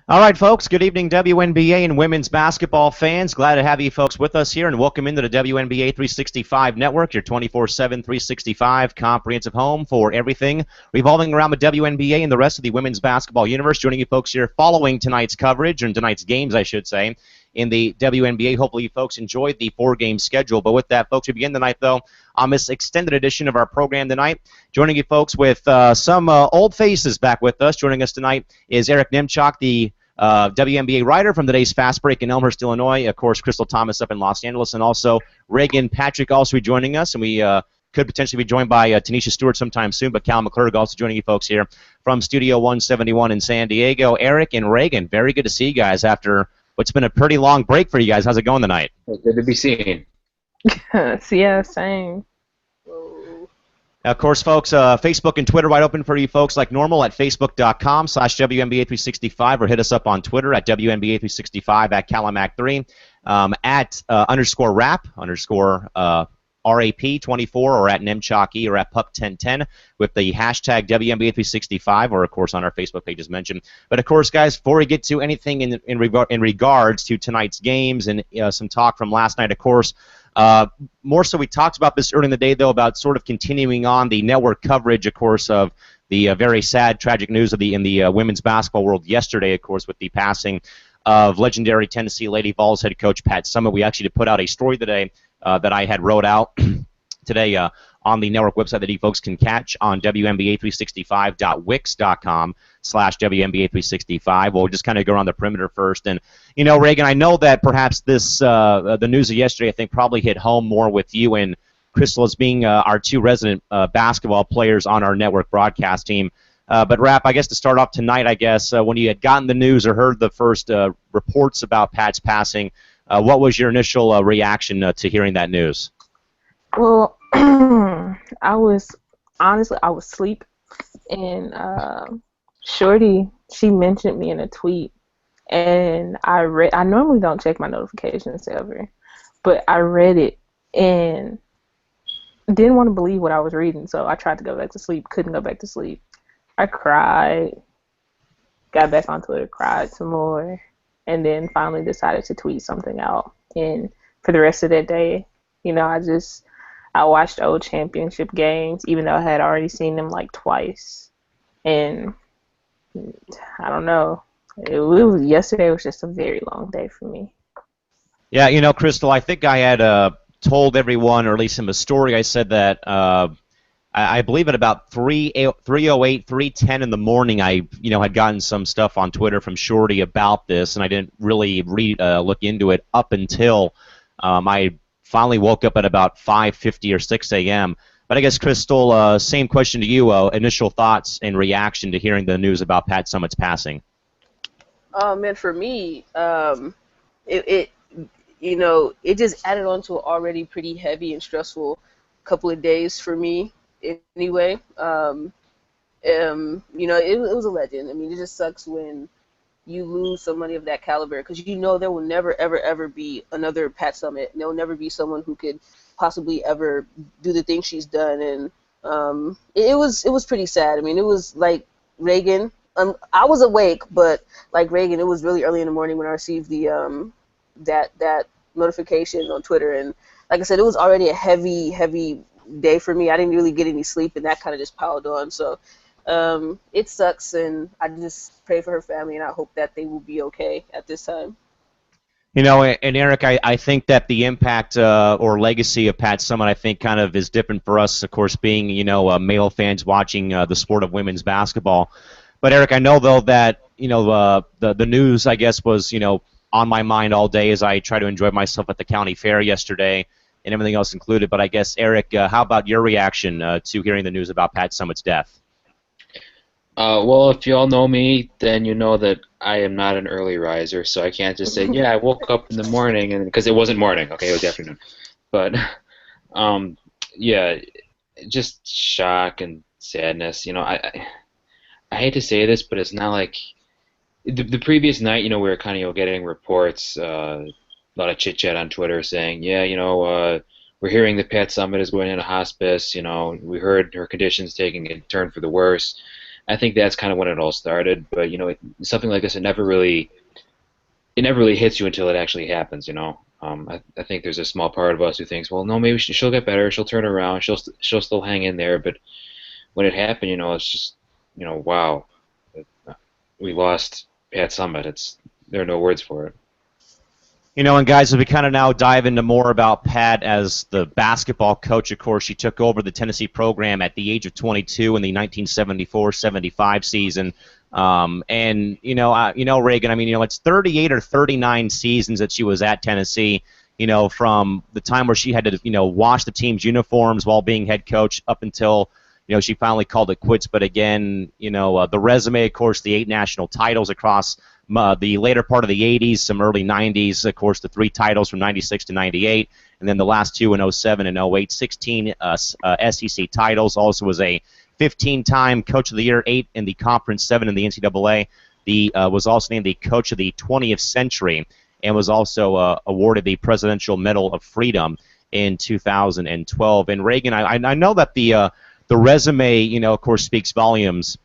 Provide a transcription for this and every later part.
All right, folks. Good evening, WNBA and women's basketball fans. Glad to have you folks with us here, and welcome into the WNBA 365 Network, your 24/7, 365 comprehensive home for everything revolving around the WNBA and the rest of the women's basketball universe. Joining you folks here following tonight's coverage, and tonight's games, I should say, in the WNBA. Hopefully, you folks enjoyed the four-game schedule. But with that, folks, we begin tonight, though, on this extended edition of our program tonight. Joining you folks with some old faces back with us. Joining us tonight is Eric Nimchok, the WNBA writer from today's Fast Break in Elmhurst, Illinois. Of course, Crystal Thomas up in Los Angeles, and also Reagan Patrick also joining us. And we could potentially be joined by Tanisha Stewart sometime soon, but Cal McClurg also joining you folks here from Studio 171 in San Diego. Eric and Reagan, very good to see you guys after what's been a pretty long break for you guys. How's it going tonight? Good to be seen. Yeah, same. Of course, folks, Facebook and Twitter wide open for you folks like normal at facebook.com/WNBA365 or hit us up on Twitter at WNBA365 at Calimac3 at _rap RAP24 or at Nemchocky or at Puck1010 with the hashtag WNBA365 or, of course, on our Facebook page as mentioned. But, of course, guys, before we get to anything in regards to tonight's games and some talk from last night, of course, more so we talked about this early in the day, though, about sort of continuing on the network coverage, of course, of the very sad, tragic news of in the women's basketball world yesterday, of course, with the passing of legendary Tennessee Lady Vols head coach Pat Summitt. We actually put out a story today that I had wrote out today on the network website that you folks can catch on WNBA365.wix.com/WNBA365. We'll just kind of go around the perimeter first. And, you know, Reagan, I know that perhaps this the news of yesterday, I think, probably hit home more with you and Crystal as being our two resident basketball players on our network broadcast team. But, Rap, I guess to start off tonight, I guess, when you had gotten the news or heard the first reports about Pat's passing, what was your initial reaction to hearing that news? Well, I was asleep, and Shorty, she mentioned me in a tweet, and I normally don't check my notifications ever, but I read it and didn't want to believe what I was reading, so I tried to go back to sleep, couldn't go back to sleep. I cried, got back on Twitter, cried some more, and then finally decided to tweet something out. And for the rest of that day, you know, I watched old championship games, even though I had already seen them like twice. And I don't know. Yesterday was just a very long day for me. Yeah, you know, Crystal, I think I had told everyone, or at least in the story, I said that I believe at about 3:08, 3:10 in the morning, I had gotten some stuff on Twitter from Shorty about this, and I didn't really look into it up until I finally woke up at about 5:50 or 6 a.m. But I guess, Crystal, same question to you. Initial thoughts and reaction to hearing the news about Pat Summitt's passing. Man, for me, it just added on to an already pretty heavy and stressful couple of days for me. Anyway, it was a legend. I mean, it just sucks when you lose somebody of that caliber, because there will never, ever, ever be another Pat Summitt. There will never be someone who could possibly ever do the things she's done, and it was pretty sad. I mean, it was like Reagan. I was awake, but like Reagan, it was really early in the morning when I received the that notification on Twitter, and like I said, it was already a heavy day for me. I didn't really get any sleep, and that kind of just piled on. So it sucks, and I just pray for her family, and I hope that they will be okay at this time. You know, and Eric, I think that the impact or legacy of Pat Summitt, I think, kind of is different for us, of course, being, male fans watching the sport of women's basketball. But, Eric, I know, though, that, the news, I guess, was, on my mind all day as I try to enjoy myself at the county fair yesterday and everything else included. But I guess, Eric, how about your reaction to hearing the news about Pat Summitt's death? Well, if you all know me, then you know that I am not an early riser, so I can't just say, yeah, I woke up in the morning, and because it wasn't morning, okay, it was afternoon. But, yeah, just shock and sadness. I hate to say this, but it's not like the previous night, we were kind of getting reports, a lot of chit-chat on Twitter saying, yeah, we're hearing that Pat Summitt is going into hospice. We heard her condition's taking a turn for the worse. I think that's kind of when it all started. But something like this, it never really hits you until it actually happens. I think there's a small part of us who thinks, well, no, maybe she'll get better, she'll turn around, she'll still hang in there. But when it happened, it's just, wow, we lost Pat Summitt. There are no words for it. And guys, as we kind of now dive into more about Pat as the basketball coach, of course, she took over the Tennessee program at the age of 22 in the 1974-75 season. And Reagan, I mean, it's 38 or 39 seasons that she was at Tennessee, from the time where she had to, wash the team's uniforms while being head coach up until, she finally called it quits. But again, the resume, of course, the 8 national titles across the later part of the 80s, some early 90s, of course, the 3 titles from 96 to 98, and then the last 2 in 07 and 08, 16 SEC titles. Also was a 15-time Coach of the Year, 8 in the conference, 7 in the NCAA. Was also named the Coach of the 20th Century, and was also awarded the Presidential Medal of Freedom in 2012. And Reagan, I know that the resume, of course, speaks volumes.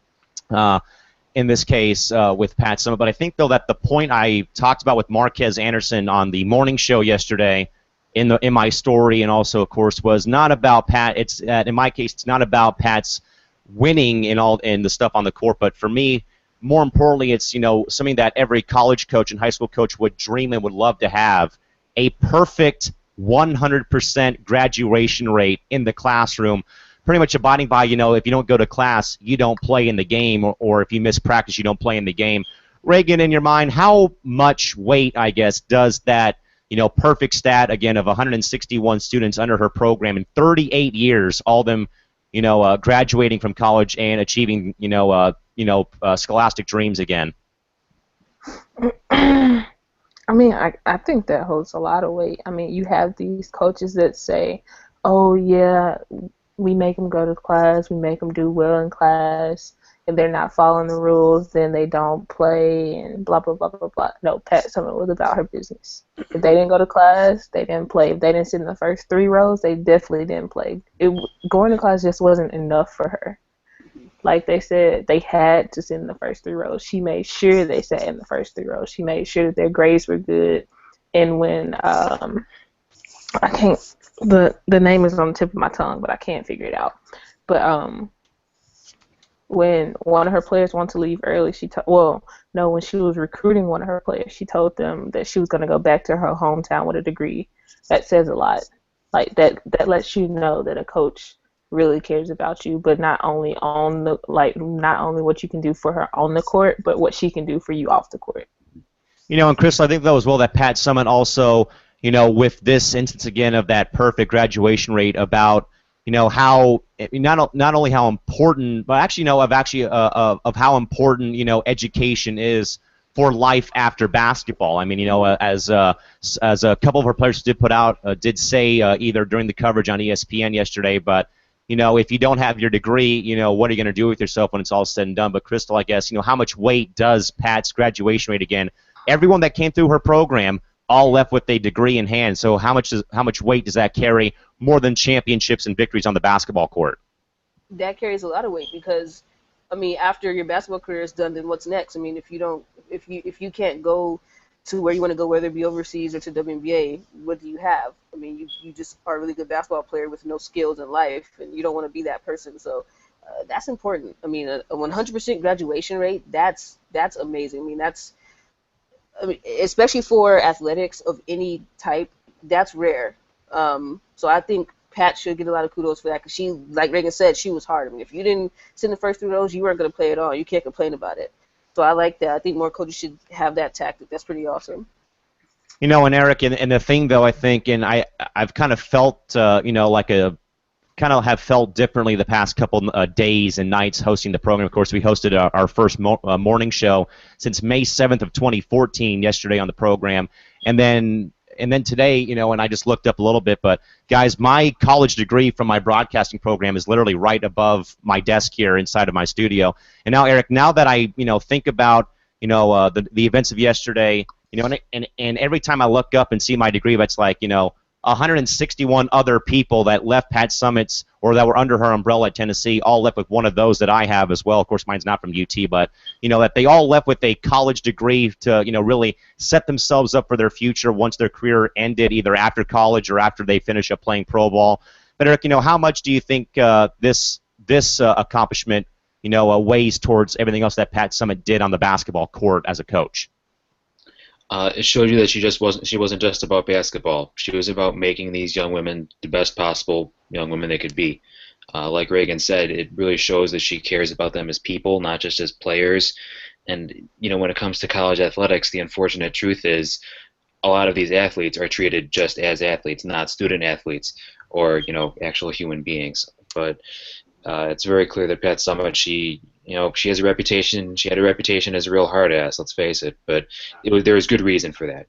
In this case with Pat Summitt. But I think, though, that the point I talked about with Marquez Anderson on the morning show yesterday in my story, and also, of course, was not about Pat. It's in my case, it's not about Pat's winning in the stuff on the court, but for me, more importantly, it's something that every college coach and high school coach would dream and would love to have: a perfect 100% graduation rate in the classroom. Pretty much abiding by, if you don't go to class, you don't play in the game, or if you miss practice, you don't play in the game. Reagan, in your mind, how much weight, I guess, does that, perfect stat, again, of 161 students under her program in 38 years, all of them, graduating from college and achieving, scholastic dreams again? I mean, I think that holds a lot of weight. I mean, you have these coaches that say, oh, yeah, we make them go to class, we make them do well in class. If they're not following the rules, then they don't play, and blah, blah, blah, blah, blah. No, Pat Summitt was about her business. If they didn't go to class, they didn't play. If they didn't sit in the first 3 rows, they definitely didn't play. Going to class just wasn't enough for her. Like they said, they had to sit in the first 3 rows. She made sure they sat in the first 3 rows. She made sure that their grades were good. And when the name is on the tip of my tongue, but I can't figure it out. But when one of her players wanted to leave early, when she was recruiting one of her players, she told them that she was going to go back to her hometown with a degree. That says a lot. Like that lets you know that a coach really cares about you, but not only what you can do for her on the court, but what she can do for you off the court. And Chris, I think though as well that Pat Summitt also, with this instance again of that perfect graduation rate, about how not only how important, but actually of how important education is for life after basketball. I mean, as a couple of our players did say either during the coverage on ESPN yesterday, but if you don't have your degree, what are you going to do with yourself when it's all said and done? But Crystal, I guess, how much weight does Pat's graduation rate again? Everyone that came through her program all left with a degree in hand. So how much weight does that carry, more than championships and victories on the basketball court? That carries a lot of weight because, I mean, after your basketball career is done, then what's next? I mean, if you can't go to where you want to go, whether it be overseas or to WNBA, what do you have? I mean, you just are a really good basketball player with no skills in life, and you don't want to be that person. So that's important. I mean, a 100% graduation rate, that's amazing. I mean, especially for athletics of any type, that's rare. So I think Pat should get a lot of kudos for that because she, like Reagan said, she was hard. I mean, if you didn't sit in the first 3 rows, you weren't going to play at all. You can't complain about it. So I like that. I think more coaches should have that tactic. That's pretty awesome. And Eric, and the thing though, I think, and I've kind of felt, have felt differently the past couple days and nights hosting the program. Of course, we hosted our first morning show since May 7th of 2014 yesterday on the program, and then today, and I just looked up a little bit, but guys, my college degree from my broadcasting program is literally right above my desk here inside of my studio. And now, Eric, now that I think about the events of yesterday, and every time I look up and see my degree, it's like 161 other people that left Pat Summitt's or that were under her umbrella at Tennessee all left with one of those that I have as well. Of course, mine's not from UT, but that they all left with a college degree to really set themselves up for their future once their career ended, either after college or after they finish up playing pro ball. But Eric, how much do you think this accomplishment weighs towards everything else that Pat Summitt did on the basketball court as a coach? It showed you that she wasn't just about basketball. She was about making these young women the best possible young women they could be. Like Reagan said, it really shows that she cares about them as people, not just as players. And when it comes to college athletics, the unfortunate truth is a lot of these athletes are treated just as athletes, not student athletes or actual human beings. But it's very clear that Pat Summitt, she has a reputation. She had a reputation as a real hard ass. Let's face it. But there was good reason for that.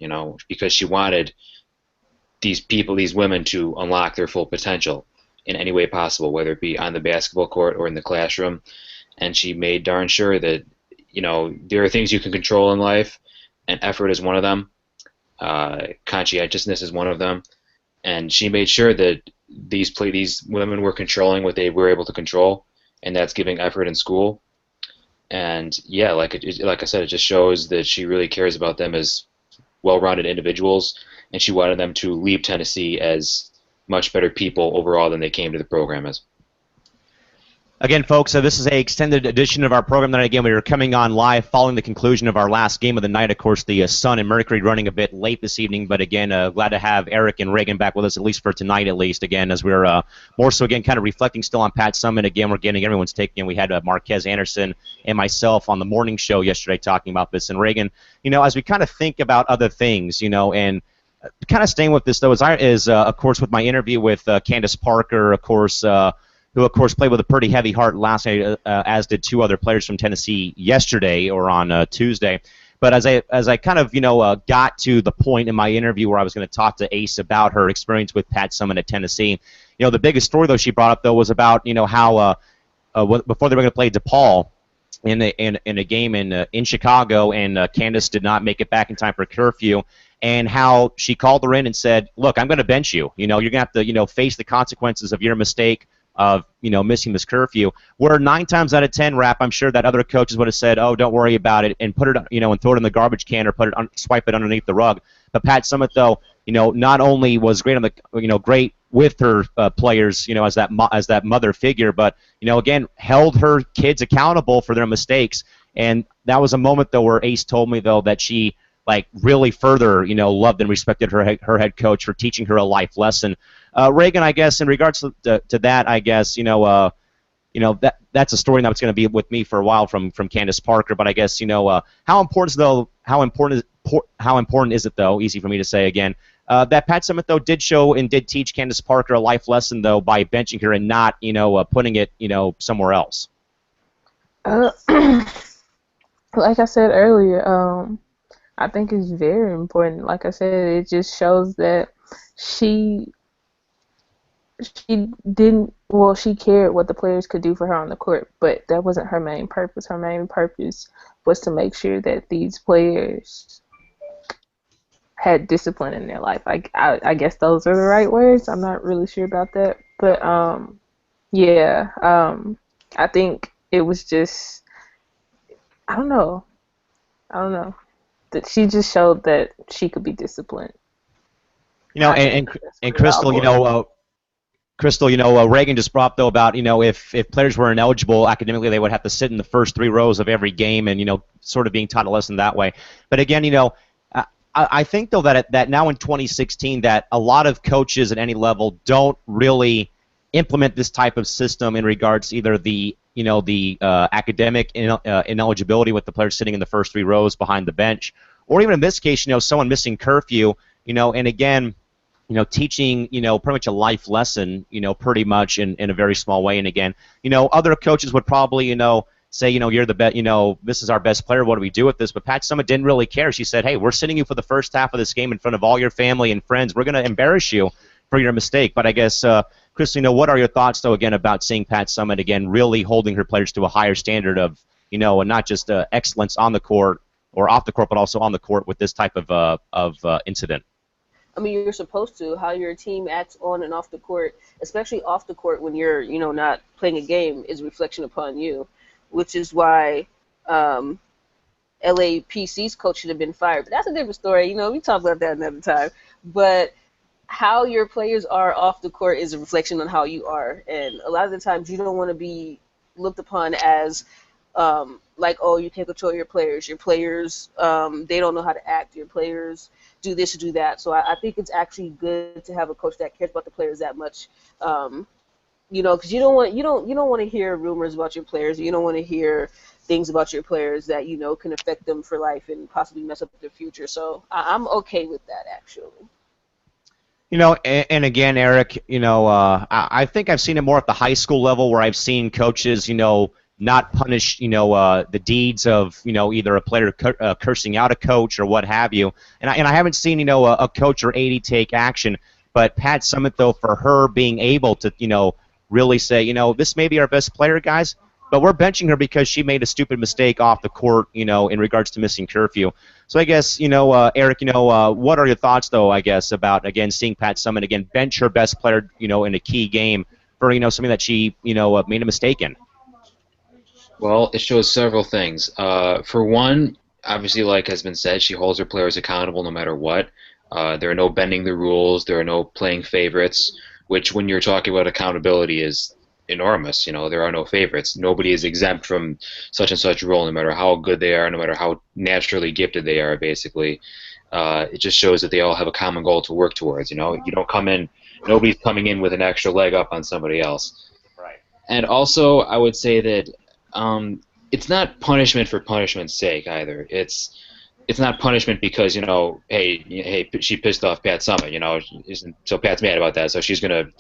Because she wanted these people, these women, to unlock their full potential in any way possible, whether it be on the basketball court or in the classroom. And she made darn sure that there are things you can control in life, and effort is one of them. Conscientiousness is one of them. And she made sure that these women were controlling what they were able to control, and that's giving effort in school. And yeah, like I said, it just shows that she really cares about them as well-rounded individuals, and she wanted them to leave Tennessee as much better people overall than they came to the program as. Again, folks, this is an extended edition of our program tonight. Again, we are coming on live following the conclusion of our last game of the night. Of course, the Sun and Mercury running a bit late this evening, but again, glad to have Eric and Reagan back with us, at least for tonight, at least, again, as we're more so, again, kind of reflecting still on Pat Summitt. Again, we're getting everyone's take. We had Marquez Anderson and myself on the morning show yesterday talking about this. And Reagan, as we kind of think about other things, and kind of staying with this, though, is of course, with my interview with Candace Parker, of course, who, of course, played with a pretty heavy heart last night, as did two other players from Tennessee yesterday or on Tuesday. But as I kind of, got to the point in my interview where I was going to talk to Ace about her experience with Pat Summitt at Tennessee, the biggest story, though, she brought up, though, was about, how before they were going to play DePaul in a game in Chicago, and Candace did not make it back in time for curfew, and how she called her in and said, look, I'm going to bench you. You're going to have to, face the consequences of your mistake of missing this curfew. Where 9 times out of 10, Rap, I'm sure that other coaches would have said, "Oh, don't worry about it," and put it, and throw it in the garbage can or swipe it underneath the rug. But Pat Summitt, though, not only was great on the, great with her players, as that mother figure, but again, held her kids accountable for their mistakes. And that was a moment, though, where Ace told me, though, that she really further loved and respected her head coach for teaching her a life lesson. Reagan, I guess, in regards to that, I guess, that's a story that's going to be with me for a while from Candace Parker. But I guess, how important is it, though, easy for me to say again, that Pat Summitt, though, did show and did teach Candace Parker a life lesson, though, by benching her and not, putting it, somewhere else? Like I said earlier, I think it's very important. Like I said, it just shows that she cared what the players could do for her on the court, but that wasn't her main purpose. Her main purpose was to make sure that these players had discipline in their life. I guess those are the right words. I'm not really sure about that, but I think it was just, I don't know, that she just showed that she could be disciplined. And Crystal, Reagan just brought up, though, about, if players were ineligible academically, they would have to sit in the first 3 rows of every game and, sort of being taught a lesson that way. But again, I think, though, that now in 2016 that a lot of coaches at any level don't really implement this type of system in regards to either the academic ineligibility with the players sitting in the first 3 rows behind the bench, or even in this case, someone missing curfew, and again, teaching, pretty much a life lesson, pretty much in a very small way. And again, other coaches would probably, say, you're the best, this is our best player. What do we do with this? But Pat Summitt didn't really care. She said, hey, we're sitting you for the first half of this game in front of all your family and friends. We're going to embarrass you for your mistake. But I guess, Crystal, what are your thoughts, though, again, about seeing Pat Summitt, again, really holding her players to a higher standard of, and not just excellence on the court or off the court, but also on the court with this type of incident? I mean, you're supposed to. How your team acts on and off the court, especially off the court when you're, not playing a game, is a reflection upon you, which is why um, LAPC's coach should have been fired. But that's a different story. We talk about that another time. But how your players are off the court is a reflection on how you are. And a lot of the times you don't want to be looked upon as like, oh, you can't control your players. Your players, they don't know how to act. Your players do this or do that. So I think it's actually good to have a coach that cares about the players that much. Because you don't want to hear rumors about your players. You don't want to hear things about your players that can affect them for life and possibly mess up their future. So I'm okay with that, actually. And again, Eric, I think I've seen it more at the high school level where I've seen coaches, not punish, the deeds of, either a player cursing out a coach or what have you. And I haven't seen, a coach or AD take action. But Pat Summitt, though, for her being able to, really say, this may be our best player, guys, but we're benching her because she made a stupid mistake off the court, in regards to missing curfew. So I guess, Eric, what are your thoughts, though, I guess, about, again, seeing Pat Summitt, again, bench her best player, in a key game for, something that she, made a mistake in? Well, it shows several things. For one, obviously, like has been said, she holds her players accountable no matter what. There are no bending the rules. There are no playing favorites, which when you're talking about accountability is enormous. There are no favorites. Nobody is exempt from such and such role, no matter how good they are, no matter how naturally gifted they are, basically. It just shows that they all have a common goal to work towards. You don't come in, nobody's coming in with an extra leg up on somebody else. Right. And also, I would say that it's not punishment for punishment's sake either. It's not punishment because hey, she pissed off Pat Summitt, so Pat's mad about that, so she's gonna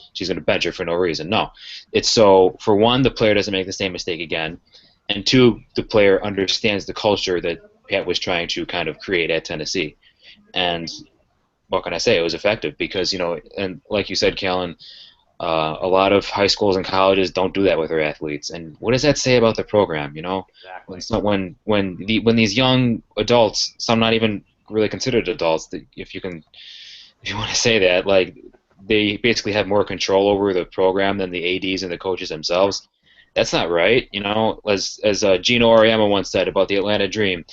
bench her for no reason. No, it's so for one, the player doesn't make the same mistake again, and two, the player understands the culture that Pat was trying to kind of create at Tennessee, and what can I say? It was effective because and like you said, Callan. A lot of high schools and colleges don't do that with their athletes, and what does that say about the program? Exactly. When these young adults, some not even really considered adults, if you want to say that, like they basically have more control over the program than the ads and the coaches themselves. That's not right. As Gino Auriemma once said about the Atlanta Dream,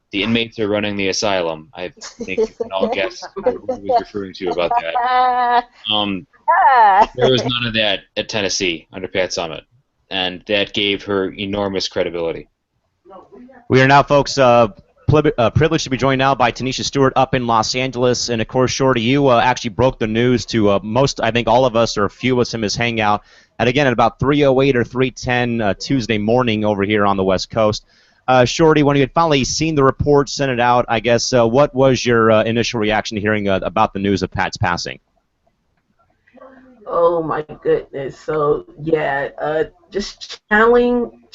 the inmates are running the asylum. I think you can all guess who he was referring to about that. There was none of that at Tennessee under Pat Summitt, and that gave her enormous credibility. We are now, folks, privileged to be joined now by Tanisha Stewart up in Los Angeles. And, of course, Shorty, you actually broke the news to most, I think all of us or a few of us in this hangout. And, again, at about 3:08 or 3:10 Tuesday morning over here on the West Coast. Shorty, when you had finally seen the report, sent it out, I guess, what was your initial reaction to hearing about the news of Pat's passing? Oh my goodness. So yeah, just channeling,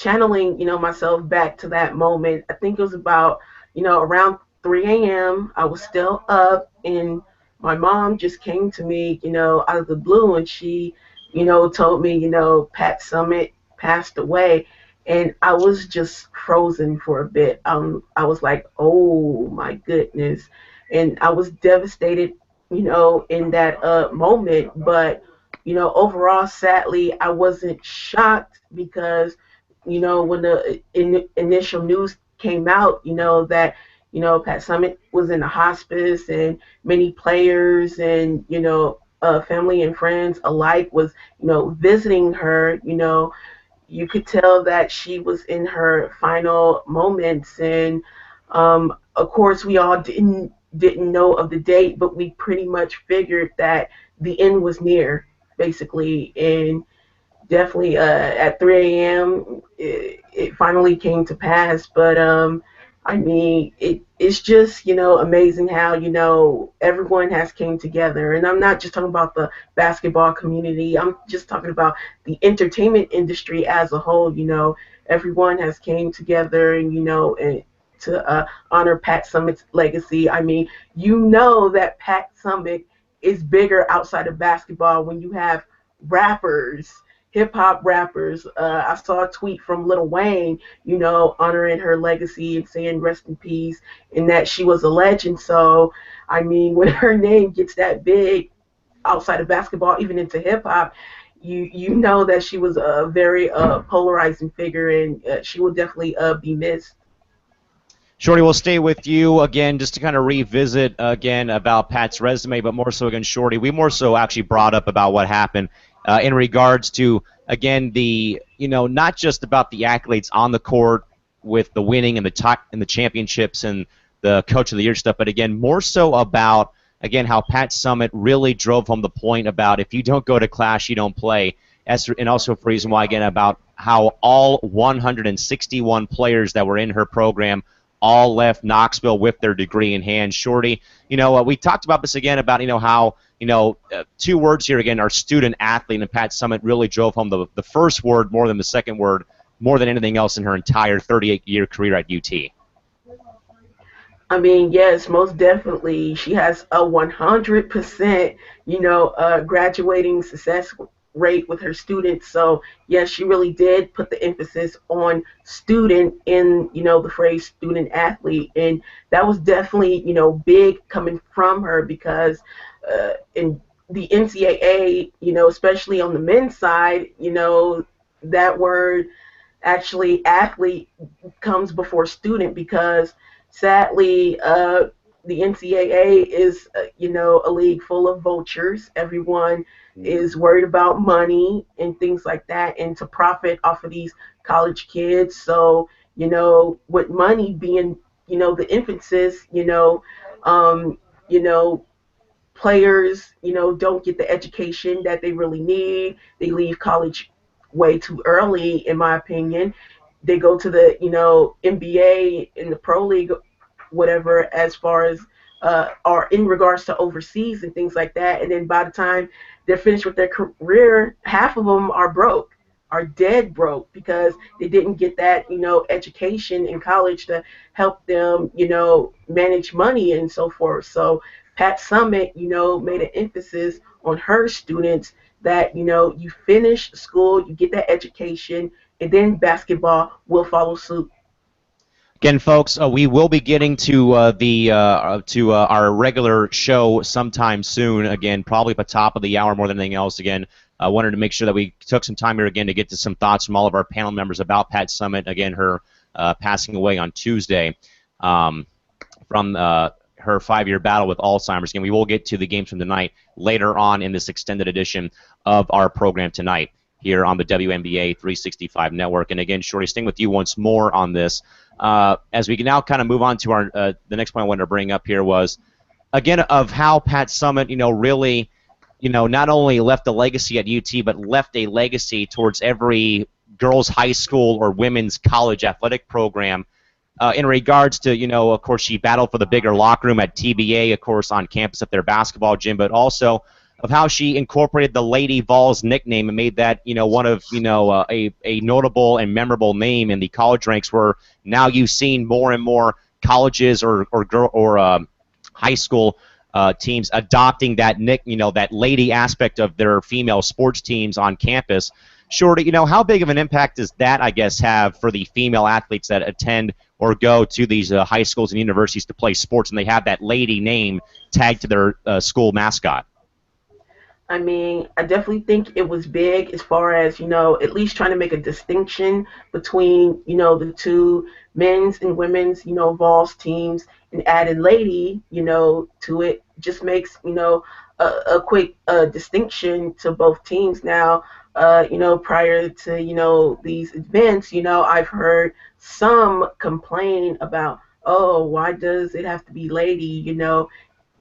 myself back to that moment. I think it was about, around 3 a.m. I was still up, and my mom just came to me, out of the blue, and she, told me, Pat Summitt passed away, and I was just frozen for a bit. I was like, oh my goodness, and I was devastated, in that moment, but overall, sadly, I wasn't shocked because, when the initial news came out, that, Pat Summitt was in the hospice, and many players and, family and friends alike was, visiting her, you could tell that she was in her final moments. And, of course, we all didn't know of the date, but we pretty much figured that the end was near, basically. And definitely at 3 a.m. It finally came to pass. But I mean, it's just, amazing how, everyone has came together. And I'm not just talking about the basketball community. I'm just talking about the entertainment industry as a whole. Everyone has came together, and, and to honor Pat Summitt's legacy. I mean, that Pat Summitt is bigger outside of basketball when you have rappers, hip hop rappers. I saw a tweet from Lil Wayne, honoring her legacy and saying rest in peace, and that she was a legend. So, I mean, when her name gets that big outside of basketball, even into hip hop, you know that she was a very polarizing figure, and she will definitely be missed. Shorty, we'll stay with you again just to kind of revisit again about Pat's resume, but more so again, Shorty, we more so actually brought up about what happened in regards to, again, not just about the accolades on the court with the winning and the championships and the Coach of the Year stuff, but again, more so about, again, how Pat Summitt really drove home the point about if you don't go to class, you don't play. And also for reason why, again, about how all 161 players that were in her program all left Knoxville with their degree in hand. Shorty, we talked about this again about, how, two words here again are student athlete, and Pat Summitt really drove home the first word more than the second word, more than anything else in her entire 38-year career at UT. I mean, yes, most definitely. She has a 100%, graduating success rate with her students. So, yes, she really did put the emphasis on student in, the phrase student athlete. And that was definitely, big coming from her because in the NCAA, especially on the men's side, that word actually athlete comes before student because sadly the NCAA is a league full of vultures. Everyone is worried about money and things like that and to profit off of these college kids. So with money being the emphasis, um, you know players, don't get the education that they really need. They leave college way too early, in my opinion. They go to the, NBA in the pro league, whatever, as far as are in regards to overseas and things like that. And then by the time they're finished with their career, half of them are broke, are dead broke because they didn't get that, education in college to help them, manage money and so forth. So Pat Summitt, made an emphasis on her students that, you finish school, you get that education, and then basketball will follow suit. Again, folks, we will be getting to our regular show sometime soon. Again, probably at the top of the hour more than anything else. Again, I wanted to make sure that we took some time here again to get to some thoughts from all of our panel members about Pat Summitt. Again, her passing away on Tuesday from her 5-year battle with Alzheimer's. Again, we will get to the games from tonight later on in this extended edition of our program tonight here on the WNBA 365 network. And again, Shorty, staying with you once more on this. As we can now kind of move on to our the next point I wanted to bring up here was, again, of how Pat Summitt, really, not only left a legacy at UT, but left a legacy towards every girls' high school or women's college athletic program in regards to, of course, she battled for the bigger locker room at TBA, of course, on campus at their basketball gym, but also of how she incorporated the Lady Vols nickname and made that, one of, a notable and memorable name in the college ranks, where now you've seen more and more colleges or high school teams adopting that that lady aspect of their female sports teams on campus. Shorty, how big of an impact does that, I guess, have for the female athletes that attend or go to these high schools and universities to play sports, and they have that lady name tagged to their school mascot? I mean, I definitely think it was big as far as, at least trying to make a distinction between, the two men's and women's, Vols teams, and adding lady, to it just makes, a quick distinction to both teams. Now, prior to, these events, I've heard some complain about, oh, why does it have to be lady,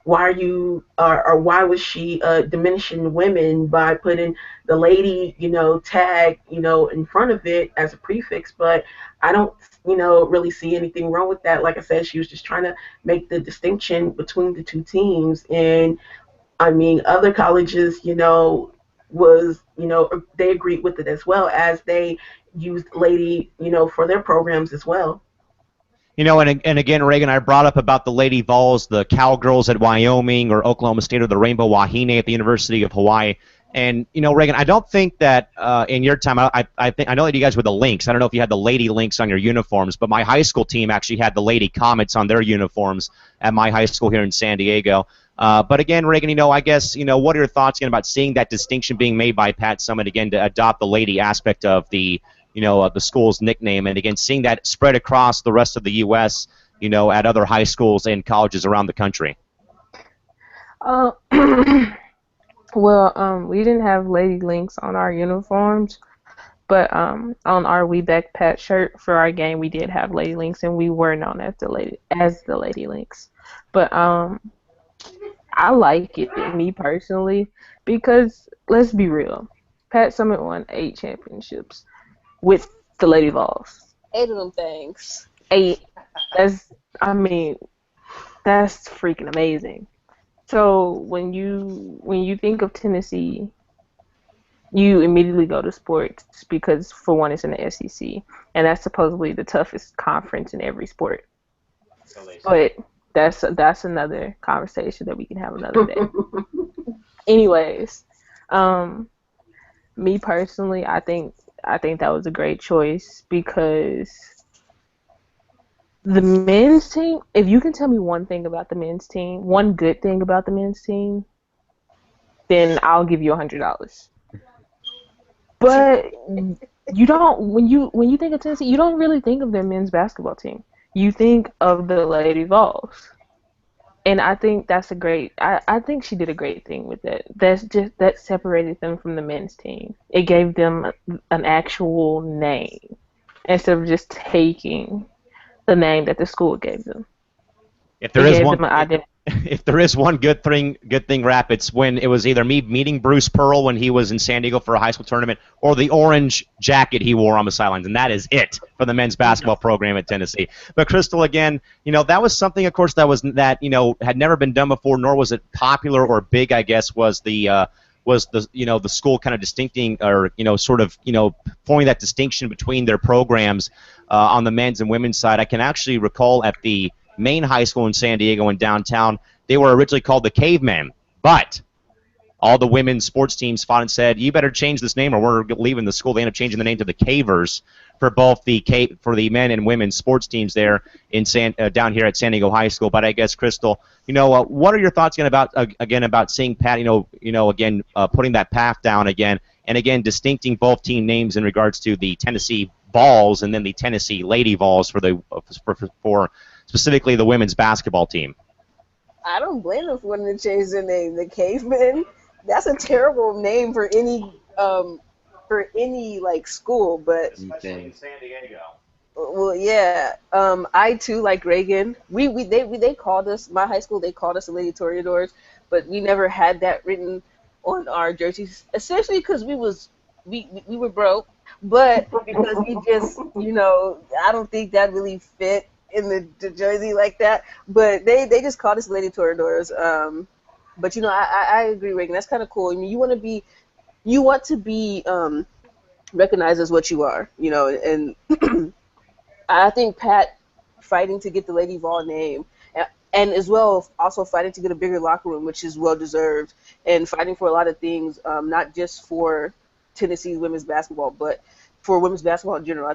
why are you or why was she diminishing women by putting the lady tag in front of it as a prefix? But I don't really see anything wrong with that. Like I said, she was just trying to make the distinction between the two teams. And I mean, other colleges was they agreed with it as well, as they used lady for their programs as well. And again, Reagan, I brought up about the Lady Vols, the Cowgirls at Wyoming or Oklahoma State, or the Rainbow Wahine at the University of Hawaii. And Reagan, I don't think that in your time, I know that you guys were the Lynx. I don't know if you had the Lady Lynx on your uniforms, but my high school team actually had the Lady Comets on their uniforms at my high school here in San Diego. But again, Reagan, I guess what are your thoughts again about seeing that distinction being made by Pat Summitt again to adopt the lady aspect of the the school's nickname, and again seeing that spread across the rest of the U.S. At other high schools and colleges around the country. Uh, well, we didn't have Lady Lynx on our uniforms, but on our We Back Pat shirt for our game, we did have Lady Lynx, and we were known as the Lady Lynx. But I like it, me personally, because let's be real, Pat Summitt won 8 championships with the Lady Vols. 8 of them things. 8. That's freaking amazing. So when you think of Tennessee, you immediately go to sports because for one, it's in the SEC, and that's supposedly the toughest conference in every sport. But that's another conversation that we can have another day. Anyways, me personally, I think that was a great choice because the men's team, if you can tell me one thing about the men's team, one good thing about the men's team, then I'll give you $100. But you don't, when you think of Tennessee, you don't really think of their men's basketball team. You think of the Lady Vols. And I think that's I think she did a great thing with it. That separated them from the men's team. It gave them an actual name instead of just taking the name that the school gave them. If there is one good thing, Rap, it's when it was either me meeting Bruce Pearl when he was in San Diego for a high school tournament, or the orange jacket he wore on the sidelines, and that is it for the men's basketball program at Tennessee. But Crystal, again, that was something, of course, that had never been done before, nor was it popular or big. I guess was the school kind of distincting or forming that distinction between their programs on the men's and women's side. I can actually recall at the main high school in San Diego in downtown, they were originally called the Cavemen, but all the women's sports teams fought and said, you better change this name or we're leaving the school. They ended up changing the name to the Cavers for both for the men and women's sports teams there in down here at San Diego High School. But I guess, Crystal, what are your thoughts again about seeing Pat, putting that path down again, and again distincting both team names in regards to the Tennessee Vols and then the Tennessee Lady Vols for specifically the women's basketball team? I don't blame them for wanting to change their name. The Cavemen, that's a terrible name for any like school, but especially in San Diego. Well, yeah. I too, like Reagan. They called us, my high school. They called us the Lady Toreadors, but we never had that written on our jerseys. Essentially, because we were broke, but because we just I don't think that really fit in the jersey like that. But they just called us Lady Toreadors. But I agree, Reagan. That's kind of cool. I mean, you want to be recognized as what you are, and I think Pat fighting to get the Lady Vol name, and as well also fighting to get a bigger locker room, which is well deserved, and fighting for a lot of things, not just for Tennessee's women's basketball, but for women's basketball in general. I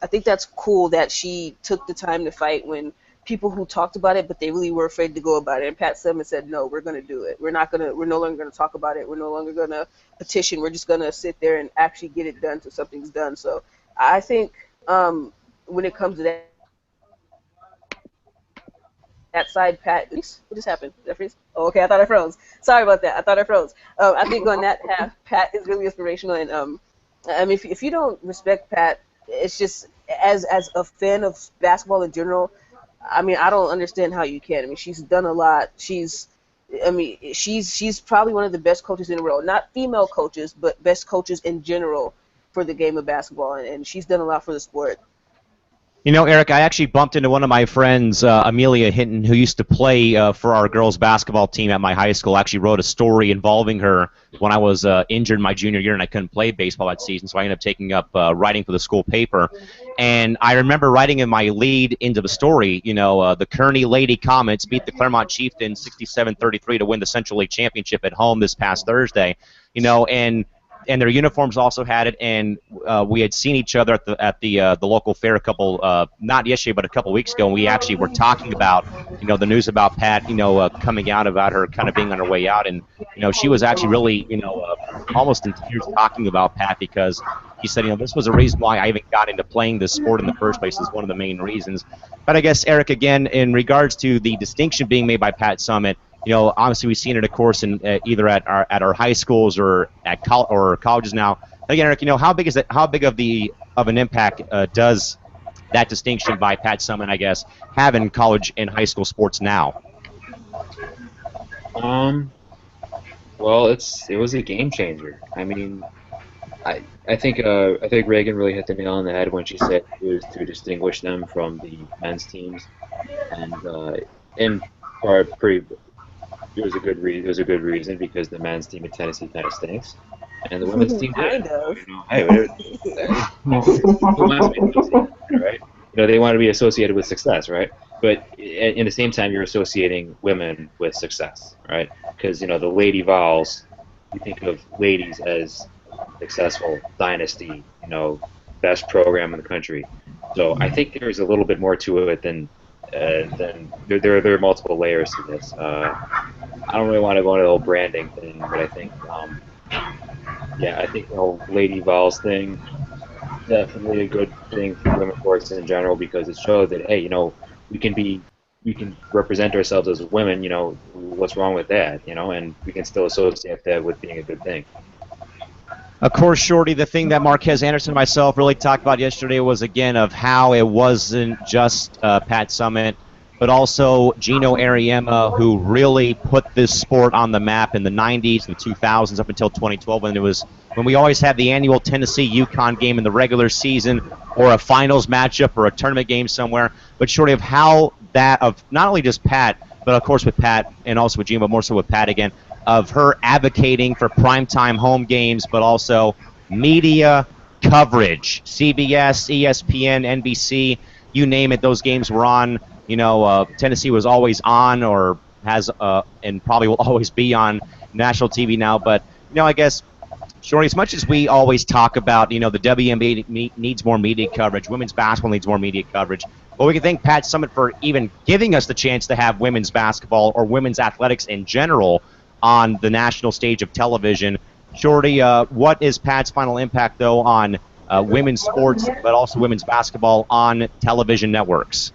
think that's cool that she took the time to fight when people who talked about it, but they really were afraid to go about it. And Pat Summitt said, no, we're going to do it. We're no longer going to talk about it. We're no longer going to petition. We're just going to sit there and actually get it done so something's done. So I think when it comes to that side, Pat, what just happened? Did I freeze? Oh, okay, I thought I froze. Sorry about that. I thought I froze. I think on that half, Pat is really inspirational. And I mean, if you don't respect Pat, it's just as a fan of basketball in general, I mean, I don't understand how you can. I mean, she's done a lot. She's probably one of the best coaches in the world. Not female coaches, but best coaches in general for the game of basketball, and she's done a lot for the sport. Eric, I actually bumped into one of my friends, Amelia Hinton, who used to play for our girls' basketball team at my high school. Actually wrote a story involving her when I was injured my junior year and I couldn't play baseball that season, so I ended up taking up writing for the school paper. And I remember writing in my lead into the story, the Kearney Lady Comets beat the Claremont Chieftains 67-33 to win the Central League Championship at home this past Thursday. and their uniforms also had it, and we had seen each other at the local fair a couple not yesterday but a couple weeks ago, and we actually were talking about the news about Pat coming out about her kind of being on her way out, and she was actually really almost in tears talking about Pat because he said this was a reason why I even got into playing this sport in the first place, is one of the main reasons. But I guess, Eric, again, in regards to the distinction being made by Pat Summitt, obviously we've seen it, of course, in either at our high schools or at colleges now. Again, Eric, how big is that? How big of an impact does that distinction by Pat Summitt, I guess, have in college and high school sports now? Well, it was a game changer. I mean, I think Reagan really hit the nail on the head when she said it was to distinguish them from the men's teams, and in part, it was a good reason because the men's team at Tennessee kind of stinks, and the women's team did. Kind of. Hey, who wants to be associated, right? They want to be associated with success, right? But in the same time, you're associating women with success, right? Because the Lady Vols, you think of ladies as successful dynasty, best program in the country. So I think there's a little bit more to it than there are multiple layers to this. I don't really want to go into the whole branding thing, but I think I think the whole Lady Vols thing definitely a good thing for women's sports in general because it showed that hey, we can represent ourselves as women. What's wrong with that? And we can still associate that with being a good thing. Of course, Shorty, the thing that Marquez Anderson and myself really talked about yesterday was, again, of how it wasn't just Pat Summitt, but also Gino Ariema, who really put this sport on the map in the 90s and 2000s up until 2012, when we always had the annual Tennessee-UConn game in the regular season or a finals matchup or a tournament game somewhere. But Shorty, of how that, of not only just Pat, but of course with Pat and also with Gino, but more so with Pat again, of her advocating for primetime home games, but also media coverage. CBS, ESPN, NBC, you name it, those games were on. Tennessee was always on or has and probably will always be on national TV now. But, I guess, Shorty, as much as we always talk about, the WNBA needs more media coverage, women's basketball needs more media coverage, but we can thank Pat Summitt for even giving us the chance to have women's basketball or women's athletics in general on the national stage of television. Shorty, what is Pat's final impact, though, on women's sports, but also women's basketball on television networks?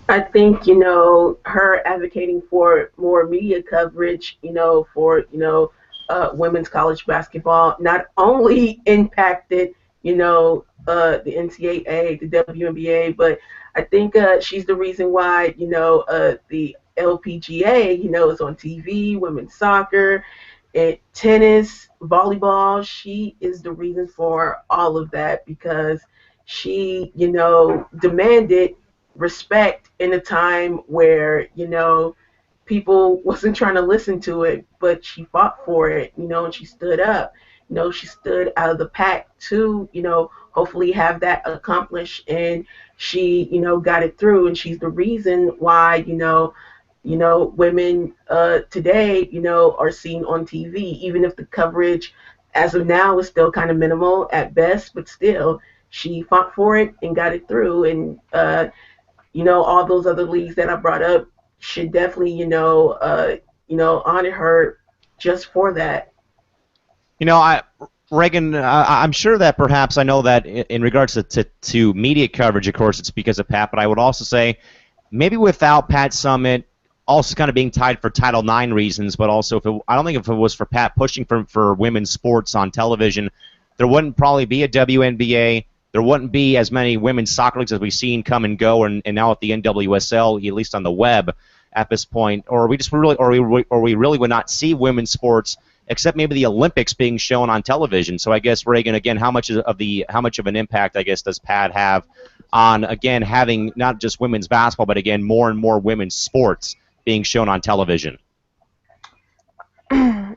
I think, her advocating for more media coverage, for, women's college basketball not only impacted, the NCAA, the WNBA, but I think she's the reason why, the LPGA, is on TV, women's soccer, and tennis, volleyball. She is the reason for all of that because she, demanded respect in a time where, people wasn't trying to listen to it, but she fought for it, and she stood up. She stood out of the pack to, hopefully have that accomplished, and she, got it through, and she's the reason why, women today, are seen on TV, even if the coverage as of now is still kind of minimal at best, but still, she fought for it and got it through, and all those other leagues that I brought up should definitely, honor her just for that. Reagan, I'm sure that perhaps I know that in regards to media coverage, of course, it's because of Pat, but I would also say maybe without Pat Summitt, also kind of being tied for Title IX reasons, but also I don't think if it was for Pat pushing for women's sports on television, there wouldn't probably be a WNBA. There wouldn't be as many women's soccer leagues as we've seen come and go, and now at the NWSL, at least on the web at this point, or we really would not see women's sports except maybe the Olympics being shown on television. So I guess, Reagan, again, how much of an impact, I guess, does Pat have on, again, having not just women's basketball, but again, more and more women's sports being shown on television? I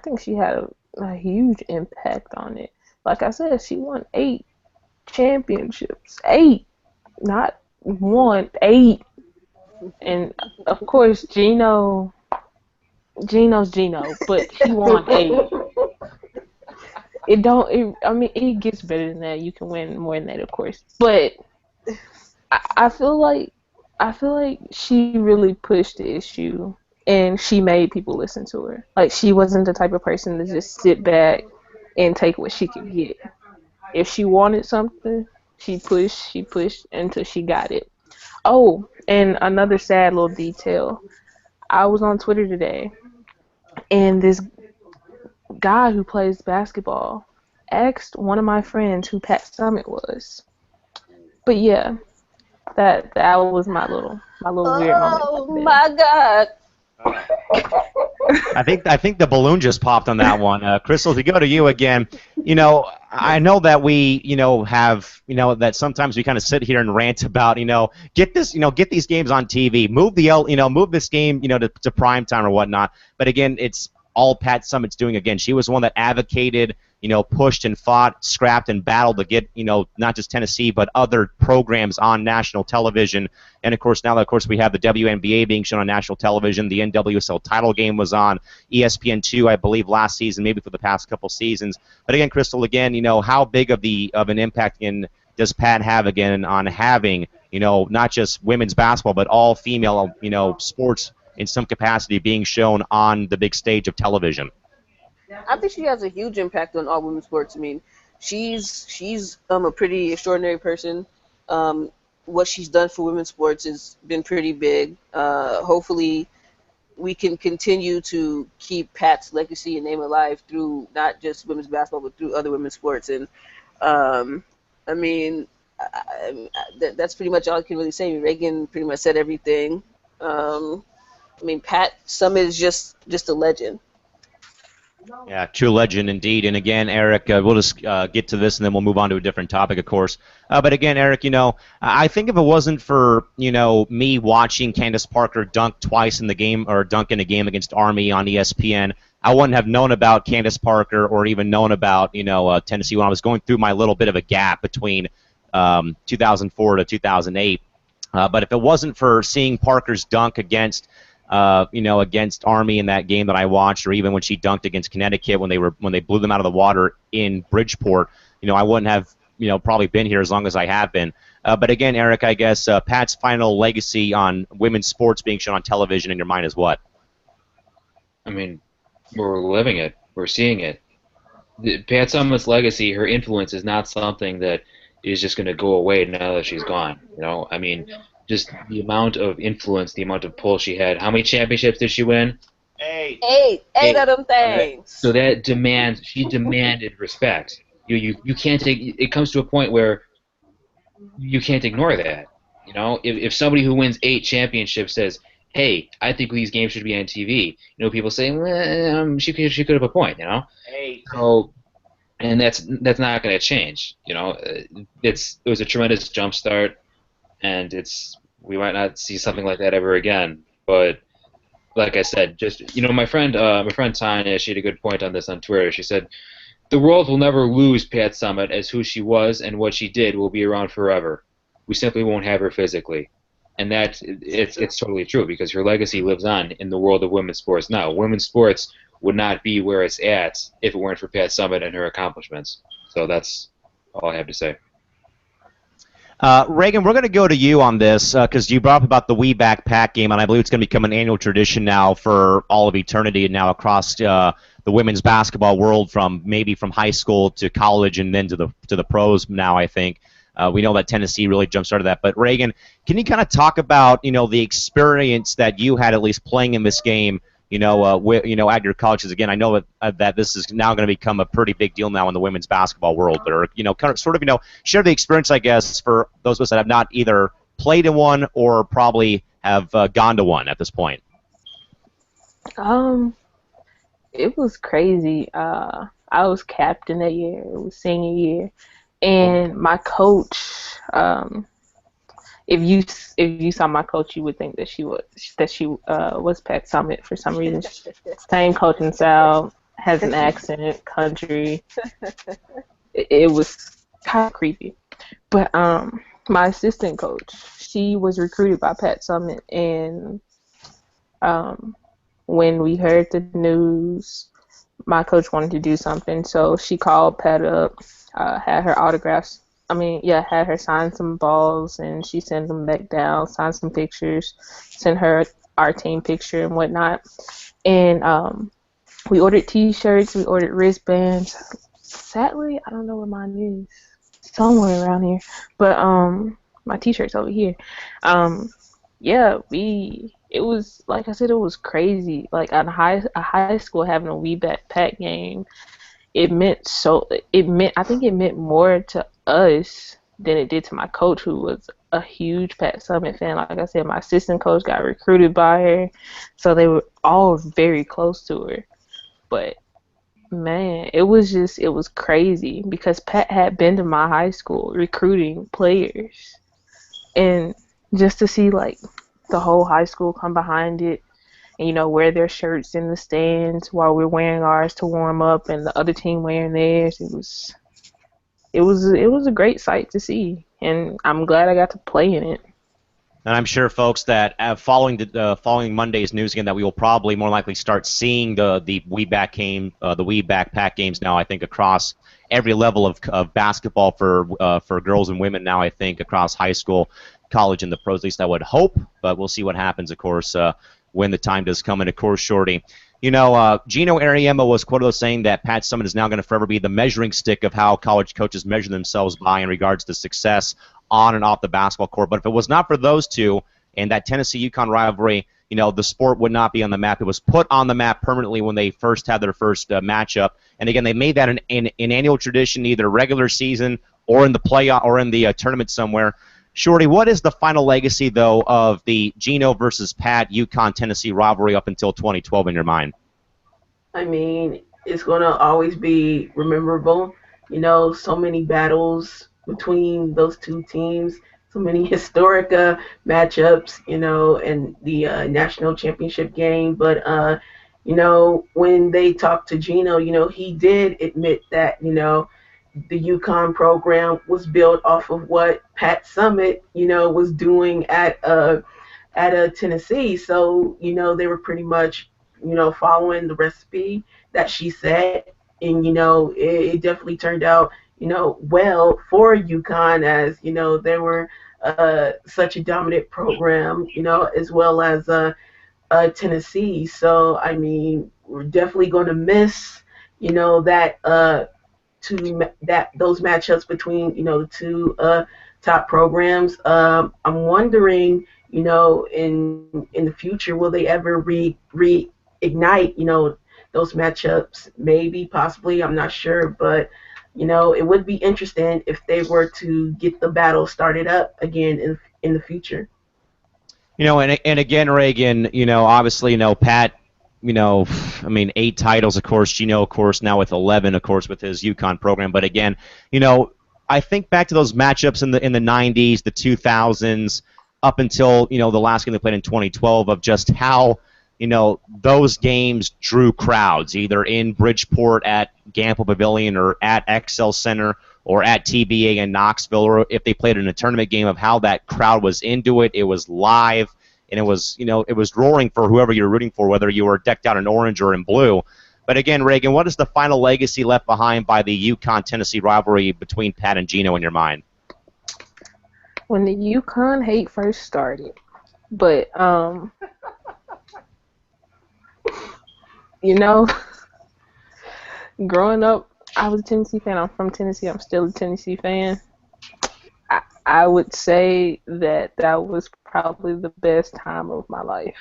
think she had a huge impact on it. Like I said, she won 8 championships. 8, not 1, 8. And of course, Gino Gino's Gino, but he won 8. It don't. I mean, it gets better than that. You can win more than that, of course. But I feel like she really pushed the issue, and she made people listen to her. Like, she wasn't the type of person to just sit back and take what she could get. If she wanted something, she pushed until she got it. Oh, and another sad little detail. I was on Twitter today, and this guy who plays basketball asked one of my friends who Pat Summit was. But yeah, that was my little weird moment Oh today. my God. I think the balloon just popped on that one. Crystal, to go to you again, you know, I know that we, have, that sometimes we kind of sit here and rant about, get these games on TV, move this game, to prime time or whatnot. But again, it's all Pat Summitt's doing. Again, she was one that advocated, pushed and fought, scrapped and battled to get, not just Tennessee, but other programs on national television. And of course, now that we have the WNBA being shown on national television, the NWSL title game was on ESPN2, I believe, last season, maybe for the past couple seasons. But again, Crystal, again, how big of an impact does Pat have again on having, not just women's basketball, but all female, sports in some capacity being shown on the big stage of television? I think she has a huge impact on all women's sports. I mean, she's a pretty extraordinary person. What she's done for women's sports has been pretty big. Hopefully, we can continue to keep Pat's legacy and name alive through not just women's basketball, but through other women's sports. And I mean, that's pretty much all I can really say. Reagan pretty much said everything. I mean, Pat Summit is just a legend. Yeah, true legend indeed. And again, Eric, we'll just get to this and then we'll move on to a different topic, of course. But again, Eric, I think if it wasn't for, me watching Candace Parker dunk twice in the game, or dunk in a game against Army on ESPN, I wouldn't have known about Candace Parker or even known about, Tennessee when I was going through my little bit of a gap between 2004 to 2008. But if it wasn't for seeing Parker's dunk against against Army in that game that I watched, or even when she dunked against Connecticut when they blew them out of the water in Bridgeport, I wouldn't have probably been here as long as I have been. But again, Eric, I guess Pat's final legacy on women's sports being shown on television in your mind is what? I mean, we're living it. We're seeing it. Pat Summitt's legacy, her influence is not something that is just going to go away now that she's gone. I mean, just the amount of influence, the amount of pull she had. How many championships did she win? 8. Eight of them things. So she demanded respect. You can't take. It comes to a point where you can't ignore that. If somebody who wins 8 championships says, "Hey, I think these games should be on TV," people say, well, she could have a point. 8. So, and that's not going to change. It was a tremendous jump start. And we might not see something like that ever again. But like I said, just my friend Tanya, she had a good point on this on Twitter. She said, "The world will never lose Pat Summitt, as who she was and what she did will be around forever. We simply won't have her physically." And it's totally true, because her legacy lives on in the world of women's sports now. Women's sports would not be where it's at if it weren't for Pat Summitt and her accomplishments. So that's all I have to say. Reagan, we're going to go to you on this because you brought up about the We Back Pack game, and I believe it's going to become an annual tradition now for all of eternity, and now across the women's basketball world, from high school to college and then to the pros now, I think. We know that Tennessee really jump-started that. But Reagan, can you kind of talk about the experience that you had at least playing in this game, at your college? Because again, I know that this is now going to become a pretty big deal now in the women's basketball world. Or share the experience, I guess, for those of us that have not either played in one or probably have gone to one at this point. It was crazy. I was captain that year. It was senior year, and my coach. If you saw my coach, you would think that she was Pat Summit for some reason. Same coaching style, has an accent, country. It was kind of creepy. But my assistant coach, she was recruited by Pat Summit, and when we heard the news, my coach wanted to do something, so she called Pat up, had her autographs. Had her sign some balls, and she sent them back down, signed some pictures, sent her our team picture and whatnot. And we ordered T-shirts, we ordered wristbands. Sadly, I don't know where mine is. Somewhere around here, but my T-shirt's over here. Yeah, it was like I said, it was crazy. Like at a high school having a We Back Pack game, I think it meant more to us than it did to my coach, who was a huge Pat Summit fan. Like I said, my assistant coach got recruited by her, so they were all very close to her. But man, it was crazy because Pat had been to my high school recruiting players, and just to see like the whole high school come behind it and wear their shirts in the stands while we're wearing ours to warm up and the other team wearing theirs, it was a great sight to see, and I'm glad I got to play in it. And I'm sure, folks, that following Monday's news again, that we will probably more likely start seeing the We Back Pack games now. I think across every level of basketball for girls and women now. I think across high school, college, and the pros. At least I would hope, but we'll see what happens. Of course, when the time does come. And of course, Shorty, Gino Ariema was quoted as saying that Pat Summitt is now going to forever be the measuring stick of how college coaches measure themselves by in regards to success on and off the basketball court. But if it was not for those two and that Tennessee-UConn rivalry, the sport would not be on the map. It was put on the map permanently when they first had their first matchup. And again, they made that an annual tradition, either regular season or in the playoff or in the tournament somewhere. Shorty, what is the final legacy, though, of the Gino versus Pat UConn-Tennessee rivalry up until 2012 in your mind? I mean, it's going to always be memorable. So many battles between those two teams, so many historic matchups, and the national championship game. But, when they talked to Gino, he did admit that, the UConn program was built off of what Pat Summitt, was doing at Tennessee. So, they were pretty much, following the recipe that she set. And, it definitely turned out, well for UConn, as, they were such a dominant program, as well as Tennessee. So, I mean, we're definitely going to miss, those matchups between the two top programs. I'm wondering, in the future, will they ever reignite those matchups? Maybe, possibly, I'm not sure, but it would be interesting if they were to get the battle started up again in the future. And again, Reagan, obviously, Pat, 8 titles, of course. Gino, of course, now with 11, of course, with his UConn program. But again, I think back to those matchups in the 90s, the 2000s, up until the last game they played in 2012, of just how those games drew crowds, either in Bridgeport at Gamble Pavilion or at XL Center or at TBA in Knoxville, or if they played in a tournament game, of how that crowd was into it. It was live. And it was roaring for whoever you're rooting for, whether you were decked out in orange or in blue. But again, Reagan, what is the final legacy left behind by the UConn-Tennessee rivalry between Pat and Gino in your mind? When the UConn hate first started, but growing up, I was a Tennessee fan. I'm from Tennessee. I'm still a Tennessee fan. I would say that was probably the best time of my life.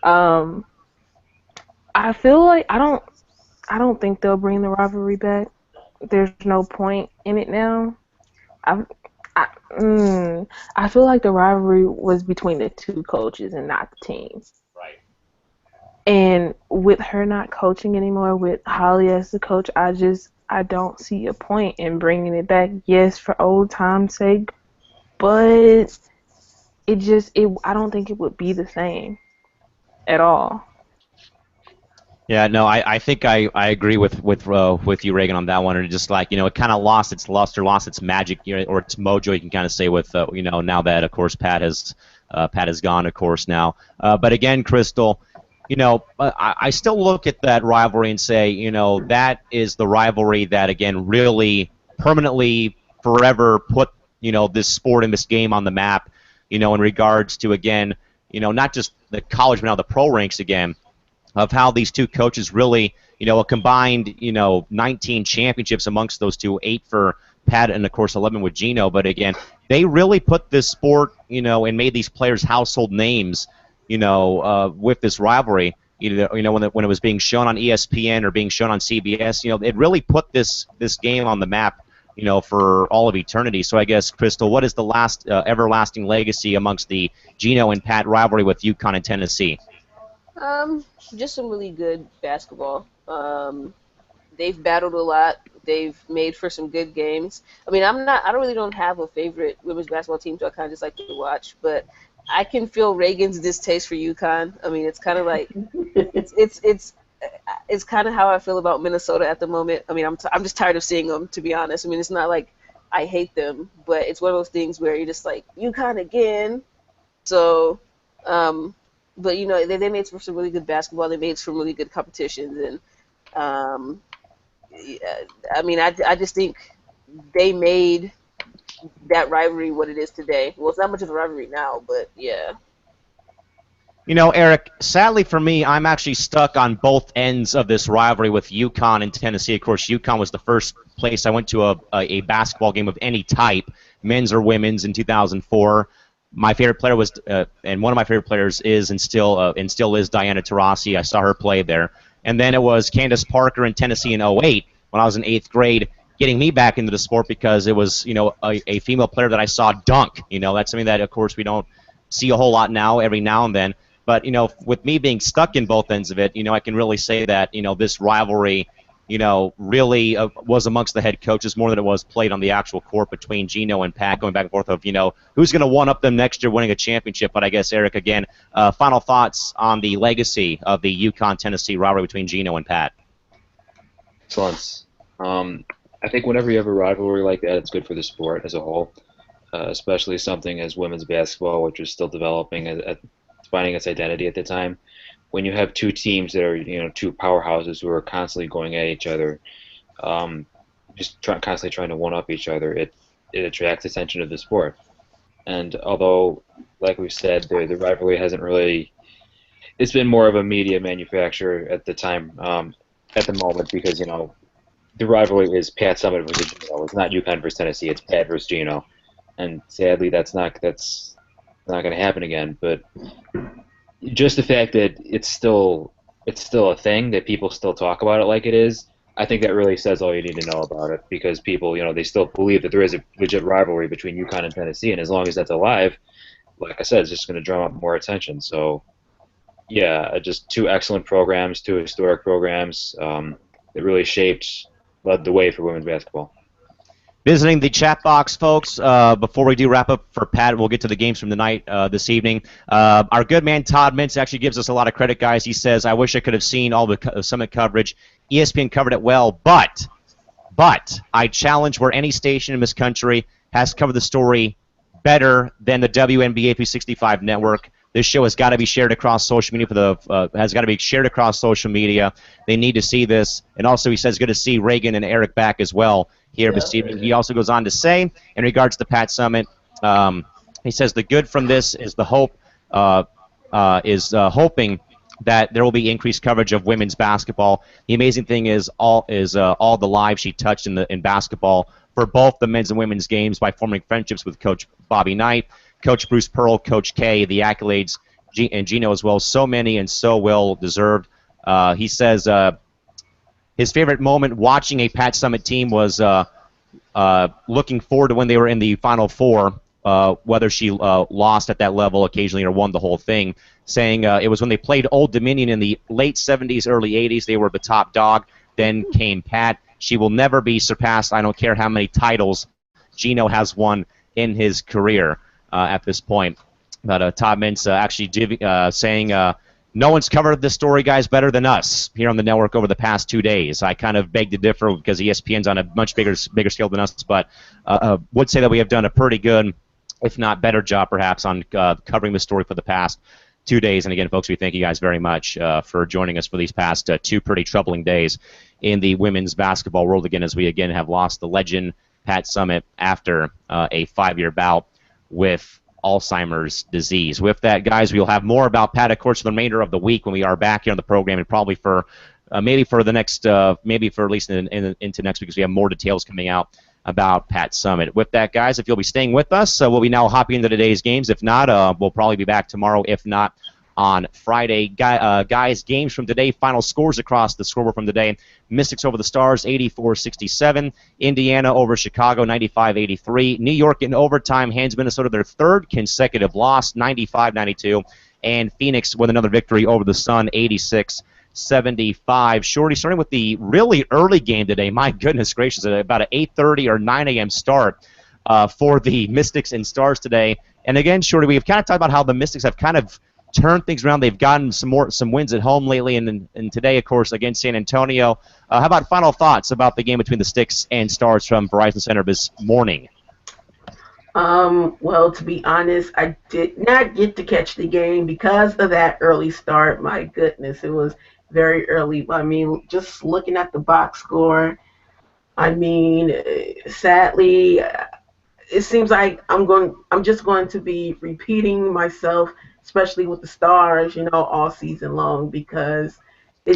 I feel like I don't think they'll bring the rivalry back. There's no point in it now. I feel like the rivalry was between the two coaches and not the team. Right. And with her not coaching anymore, with Holly as the coach, I don't see a point in bringing it back. Yes, for old time's sake, but I don't think it would be the same at all. Yeah, no, I think I agree with you, Reagan, on that one. And just like it kind of lost its luster, lost its magic, or its mojo. You can kind of say with now that of course Pat has gone, of course now. But again, Crystal, I still look at that rivalry and say, that is the rivalry that, again, really permanently, forever put, this sport and this game on the map, in regards to, again, not just the college, but now the pro ranks again, of how these two coaches really, a combined, 19 championships amongst those two, 8 for Pat and, of course, 11 with Gino. But, again, they really put this sport, and made these players household names, with this rivalry. When it was being shown on ESPN or being shown on CBS, it really put this game on the map, for all of eternity. So I guess, Crystal, what is the last everlasting legacy amongst the Gino and Pat rivalry with UConn and Tennessee? Just some really good basketball. They've battled a lot. They've made for some good games. I mean, don't have a favorite women's basketball team, so I kind of just like to watch. But I can feel Reagan's distaste for UConn. I mean, it's kind of like it's kind of how I feel about Minnesota at the moment. I mean, I'm just tired of seeing them, to be honest. I mean, it's not like I hate them, but it's one of those things where you're just like, UConn again. So, but they made for some really good basketball. They made some really good competitions, and I mean, I just think they made that rivalry what it is today. Well, it's not much of a rivalry now, but yeah. Eric, sadly for me, I'm actually stuck on both ends of this rivalry with UConn and Tennessee. Of course, UConn was the first place I went to a basketball game of any type, men's or women's, in 2004. My favorite player was, and one of my favorite players is and still is Diana Taurasi. I saw her play there. And then it was Candace Parker in Tennessee in '08 when I was in 8th grade, getting me back into the sport because it was, a female player that I saw dunk. That's something that, of course, we don't see a whole lot now, every now and then. But, with me being stuck in both ends of it, I can really say that, this rivalry, really was amongst the head coaches more than it was played on the actual court between Gino and Pat, going back and forth of, who's going to one-up them next year winning a championship. But I guess, Eric, again, final thoughts on the legacy of the UConn-Tennessee rivalry between Gino and Pat. Excellent. I think whenever you have a rivalry like that, it's good for the sport as a whole, especially something as women's basketball, which is still developing, finding its identity at the time. When you have two teams that are, two powerhouses who are constantly going at each other, constantly trying to one-up each other, it attracts attention to the sport. And although, like we've said, the rivalry hasn't really, it's been more of a media manufacturer at the time, at the moment, because, the rivalry is Pat Summitt versus Gino. It's not UConn versus Tennessee. It's Pat versus Gino, and sadly, that's not going to happen again. But just the fact that it's still a thing, that people still talk about it like it is, I think that really says all you need to know about it, because people, they still believe that there is a legit rivalry between UConn and Tennessee, and as long as that's alive, like I said, it's just going to drum up more attention. So, yeah, just two excellent programs, two historic programs that really led the way for women's basketball. Visiting the chat box, folks, before we do wrap up for Pat, we'll get to the games from the night this evening. Our good man Todd Mintz actually gives us a lot of credit, guys. He says, I wish I could have seen all the Summit coverage. ESPN covered it well, but I challenge where any station in this country has covered the story better than the WNBA 365 network. This show has got to be shared across social media. They need to see this. And also, he says, good to see Reagan and Eric back as well here this evening. He also goes on to say, in regards to Pat Summitt, he says the good from this is the hope hoping that there will be increased coverage of women's basketball. The amazing thing is all the lives she touched in basketball for both the men's and women's games by forming friendships with Coach Bobby Knight, Coach Bruce Pearl, Coach K, the accolades, and Gino as well. So many and so well deserved. He says his favorite moment watching a Pat Summitt team was looking forward to when they were in the Final Four, whether she lost at that level occasionally or won the whole thing, saying it was when they played Old Dominion in the late 70s, early 80s. They were the top dog. Then came Pat. She will never be surpassed. I don't care how many titles Gino has won in his career at this point. But Todd Mintz actually saying no one's covered this story, guys, better than us here on the network over the past 2 days. I kind of beg to differ because ESPN's on a much bigger scale than us, but would say that we have done a pretty good, if not better job, perhaps, on covering the story for the past 2 days. And again, folks, we thank you guys very much for joining us for these past 2 pretty troubling days in the women's basketball world. Again, as we again have lost the legend Pat Summitt after a 5-year bout with Alzheimer's disease. With that, guys, we'll have more about Pat, of course, for the remainder of the week when we are back here on the program, and probably for maybe for the next, maybe for at least into next week, because we have more details coming out about Pat Summitt. With that, guys, if you'll be staying with us, we'll be now hopping into today's games. If not, we'll probably be back tomorrow. If not, on Friday. Guys, games from today, final scores across the scoreboard from today. Mystics over the Stars, 84-67. Indiana over Chicago, 95-83. New York in overtime hands Minnesota their third consecutive loss, 95-92. And Phoenix with another victory over the Sun, 86-75. Shorty, starting with the really early game today. My goodness gracious, about an 8:30 or 9 a.m. start for the Mystics and Stars today. And again, Shorty, we've kind of talked about how the Mystics have kind of turned things around. They've gotten some wins at home lately, and today, of course, against San Antonio. How about final thoughts about the game between the Sticks and Stars from Verizon Center this morning? Well, to be honest, I did not get to catch the game because of that early start. My goodness, it was very early. I mean, just looking at the box score, I mean, sadly, it seems like I'm just going to be repeating myself, especially with the Stars, all season long, because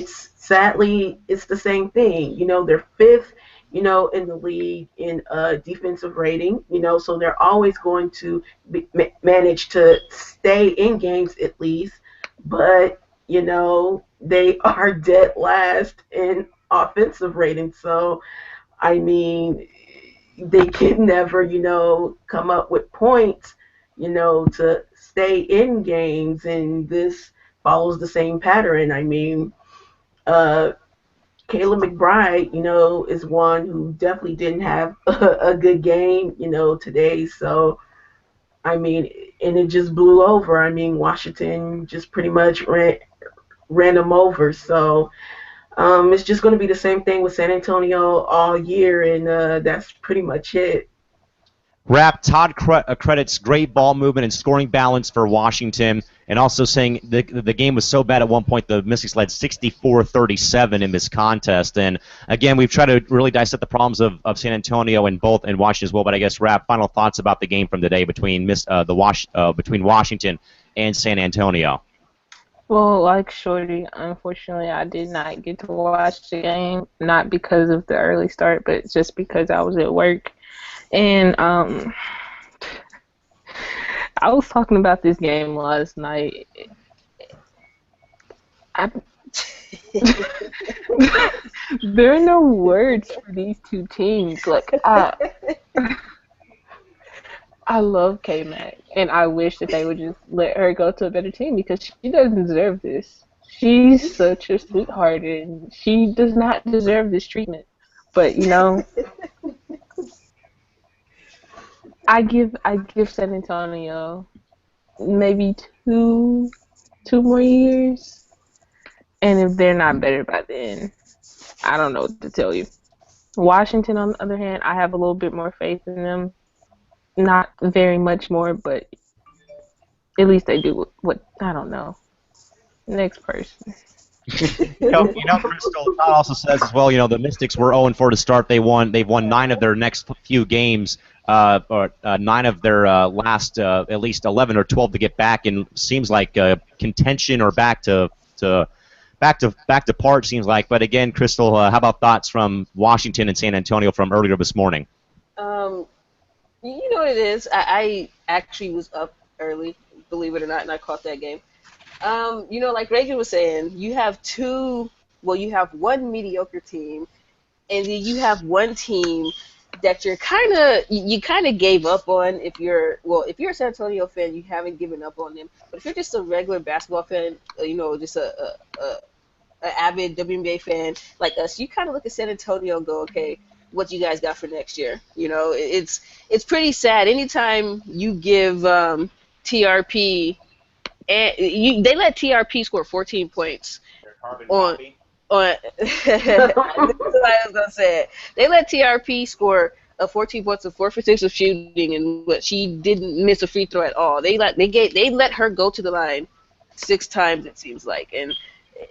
sadly it's the same thing. They're fifth, in the league in defensive rating, so they're always going to manage to stay in games at least, but they are dead last in offensive rating. So I mean, they can never, come up with points, to stay in games, and this follows the same pattern. I mean, Kayla McBride, is one who definitely didn't have a good game, today. So, I mean, and it just blew over. I mean, Washington just pretty much ran them over. So, it's just going to be the same thing with San Antonio all year, and that's pretty much it. Rap, Todd credits great ball movement and scoring balance for Washington, and also saying the game was so bad at one point the Mystics led 64-37 in this contest. And again, we've tried to really dissect the problems of San Antonio and Washington as well. But I guess, Rap, final thoughts about the game from today between between Washington and San Antonio. Well, like Shorty, unfortunately, I did not get to watch the game, not because of the early start, but just because I was at work. And I was talking about this game last night. There are no words for these two teams. Like, I love K-Mac, and I wish that they would just let her go to a better team because she doesn't deserve this. She's such a sweetheart, and she does not deserve this treatment. But I give San Antonio maybe two more years, and if they're not better by then, I don't know what to tell you. Washington, on the other hand, I have a little bit more faith in them. Not very much more, but at least they do what I don't know. Next person. Crystal, Todd also says as well, the Mystics were 0-4 to start. They've won 9 of their next few games, or 9 of their last at least 11 or 12 to get back, and seems like contention or back to par, seems like. But again, Crystal, how about thoughts from Washington and San Antonio from earlier this morning? You know what it is? I actually was up early, believe it or not, and I caught that game. Like Reagan was saying, you have one mediocre team, and then you have one team that you kind of gave up on. If you're a San Antonio fan, you haven't given up on them. But if you're just a regular basketball fan, just a avid WNBA fan like us, you kind of look at San Antonio and go, okay, what you guys got for next year? It's pretty sad. Anytime you give TRP, and they let TRP score 14 points on. That's what I was gonna say. They let TRP score 14 points of 4 for 6 of shooting, and she didn't miss a free throw at all. They let her go to the line 6 times it seems like. And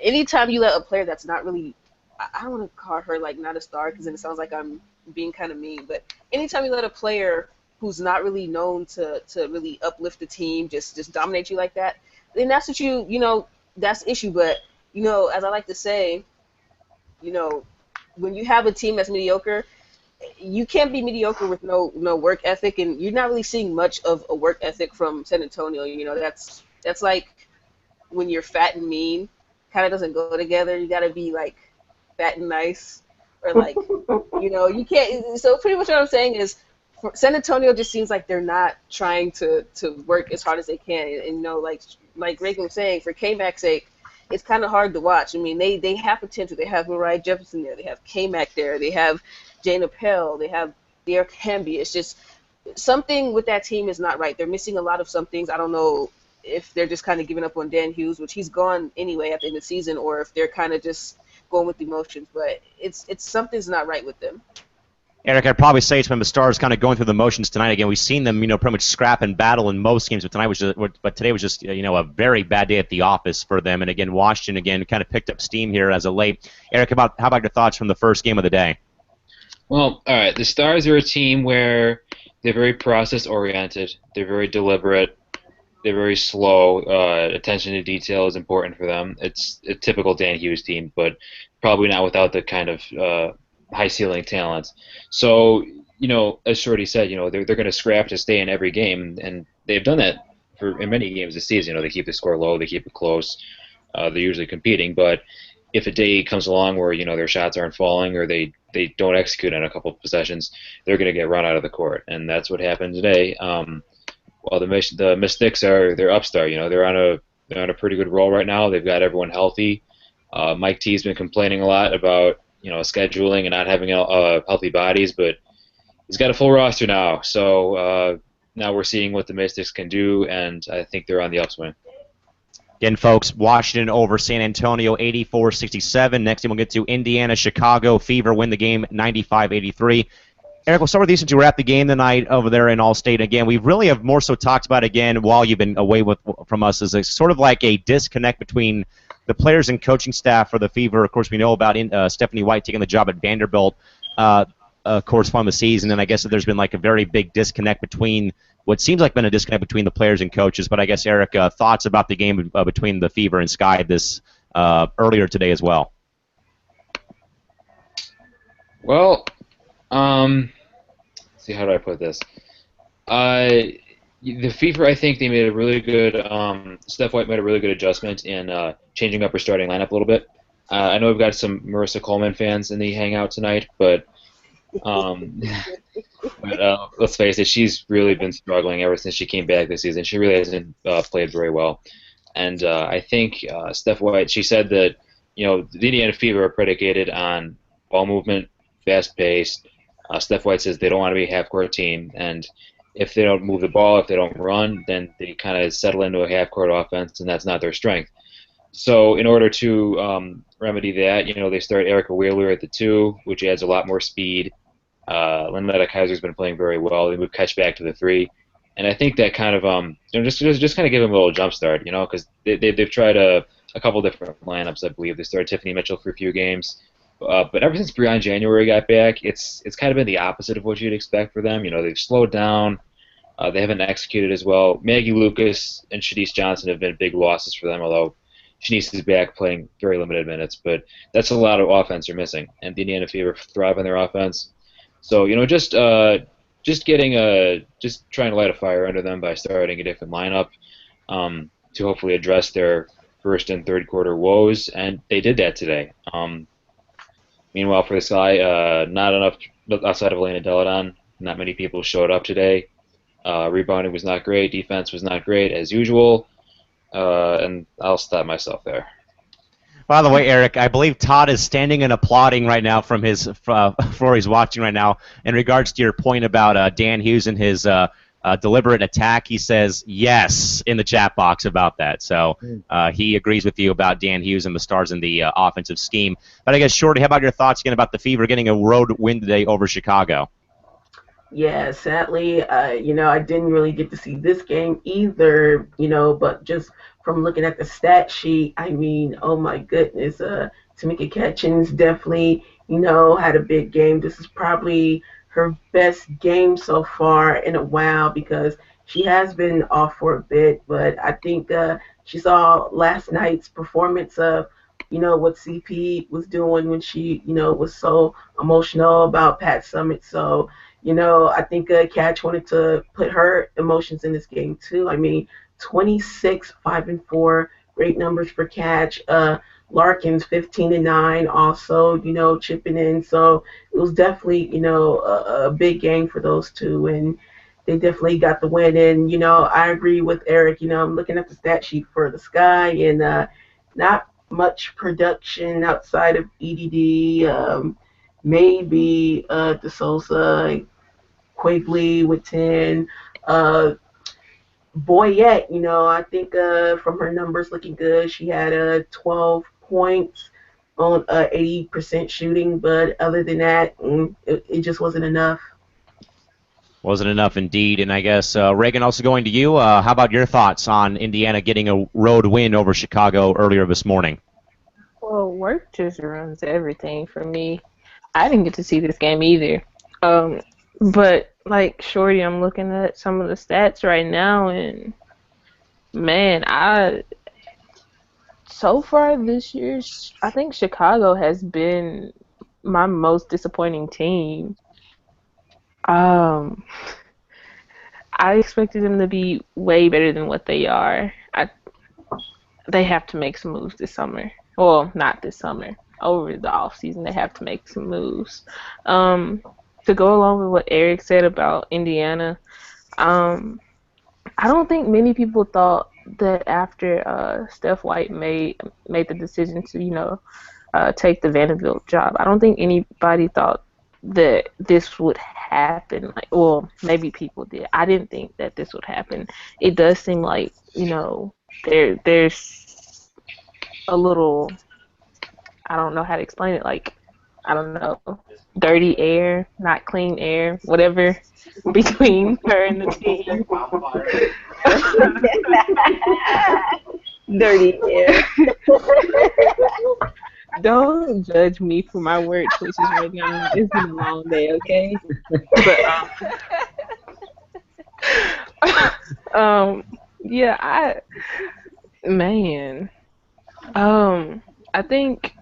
anytime you let a player that's not really, I don't want to call her like not a star because then it sounds like I'm being kind of mean, but anytime you let a player who's not really known to really uplift the team just dominate you like that, then that's what that's the issue. But as I like to say, when you have a team that's mediocre, you can't be mediocre with no work ethic, and you're not really seeing much of a work ethic from San Antonio. That's like when you're fat and mean, kind of doesn't go together. You got to be like fat and nice, or like you can't. So pretty much what I'm saying is, San Antonio just seems like they're not trying to work as hard as they can, and like Reagan was saying, for K-Mac's sake, it's kind of hard to watch. I mean, they have potential. They have Mariah Jefferson there. They have K-Mac there. They have Jane Appel. They have Derek Hamby. It's just something with that team is not right. They're missing a lot of some things. I don't know if they're just kind of giving up on Dan Hughes, which he's gone anyway at the end of the season, or if they're kind of just going with emotions. But it's something's not right with them. Eric, I'd probably say it's when the Stars kind of going through the motions tonight again. We've seen them, pretty much scrap and battle in most games, but today was just, a very bad day at the office for them. And again, Washington again kind of picked up steam here as of late. Eric, how about your thoughts from the first game of the day? Well, all right. The Stars are a team where they're very process-oriented. They're very deliberate. They're very slow. Attention to detail is important for them. It's a typical Dan Hughes team, but probably not without the kind of high-ceiling talent. So, as Shorty said, they're going to scrap to stay in every game, and they've done that in many games this season. They keep the score low, they keep it close. They're usually competing, but if a day comes along where their shots aren't falling or they don't execute on a couple of possessions, they're going to get run out of the court, and that's what happened today. Well, the Mystics they're upstart. They're on a pretty good roll right now. They've got everyone healthy. Mike T's been complaining a lot about scheduling and not having healthy bodies, but he's got a full roster now. So now we're seeing what the Mystics can do, and I think they're on the upswing. Again, folks, Washington over San Antonio, 84-67. Next game we'll get to Indiana, Chicago. Fever win the game 95-83. Eric, we'll start with you since you were at the game tonight over there in Allstate. Again, we really have more so talked about again while you've been away from us is sort of like a disconnect between the players and coaching staff for the Fever. Of course, we know about Stephanie White taking the job at Vanderbilt, of course, from the season, and I guess that there's been like a very big disconnect between what seems like been a disconnect between the players and coaches. But I guess, Eric, thoughts about the game between the Fever and Sky this earlier today as well? Well, let's see, how do I put this? The Fever, I think they made a really good. Steph White made a really good adjustment in changing up her starting lineup a little bit. I know we've got some Marissa Coleman fans in the hangout tonight, but let's face it, she's really been struggling ever since she came back this season. She really hasn't played very well, and I think Steph White. She said that the Indiana Fever are predicated on ball movement, fast-paced. Steph White says they don't want to be a half-court team, and if they don't move the ball, if they don't run, then they kind of settle into a half-court offense, and that's not their strength. So in order to remedy that, they start Erica Wheeler at the 2, which adds a lot more speed. Lynetta Kaiser's been playing very well. They move Ketch back to the 3, and I think that kind of just kind of give them a little jump start, because they've tried a couple different lineups. I believe they started Tiffany Mitchell for a few games. But ever since Breon January got back, it's kind of been the opposite of what you'd expect for them. They've slowed down. They haven't executed as well. Maggie Lucas and Shanice Johnson have been big losses for them, although Shanice is back playing very limited minutes. But that's a lot of offense they're missing, and the Indiana Fever thrive on their offense. So just trying to light a fire under them by starting a different lineup to hopefully address their first and third quarter woes, and they did that today. Meanwhile, for the Sky, not enough outside of Elena Deladon. Not many people showed up today. Rebounding was not great. Defense was not great, as usual. And I'll stop myself there. By the way, Eric, I believe Todd is standing and applauding right now from his floor he's watching right now. In regards to your point about Dan Hughes and his deliberate attack, he says yes in the chat box about that. So he agrees with you about Dan Hughes and the Stars in the offensive scheme. But I guess, Shorty, how about your thoughts again about the Fever getting a road win today over Chicago? Yeah, sadly, I didn't really get to see this game either, but just from looking at the stat sheet, I mean, oh my goodness, Tamika Catchings definitely, had a big game. This is probably her best game so far in a while because she has been off for a bit. But I think she saw last night's performance of, what CP was doing when she, was so emotional about Pat Summit. So, I think Catch wanted to put her emotions in this game too. I mean, 26, 5-4, great numbers for Catch. Larkins 15-9, also, chipping in. So it was definitely, a big game for those two, and they definitely got the win. And I agree with Eric. I'm looking at the stat sheet for the Sky, and not much production outside of EDD. Maybe DeSouza, Quigley with 10. Uh, Boyette, I think from her numbers looking good, she had 12 points on 80% shooting, but other than that, it just wasn't enough. Wasn't enough indeed. And I guess, Reagan, also going to you. How about your thoughts on Indiana getting a road win over Chicago earlier this morning? Well, work just runs everything for me. I didn't get to see this game either. But like Shorty, I'm looking at some of the stats right now, and man, so far this year, I think Chicago has been my most disappointing team. Um, I expected them to be way better than what they are. They have to make some moves this summer. Well, not this summer. Over the off season, they have to make some moves. To go along with what Eric said about Indiana, I don't think many people thought that after Steph White made the decision to take the Vanderbilt job. I don't think anybody thought that this would happen. Like, well, maybe people did. I didn't think that this would happen. It does seem like there's a little, I don't know how to explain it. Like, I don't know, dirty air, not clean air, whatever, between her and the team. Dirty air. Don't judge me for my word choices right now. It's been a long day, okay? But yeah, man, I think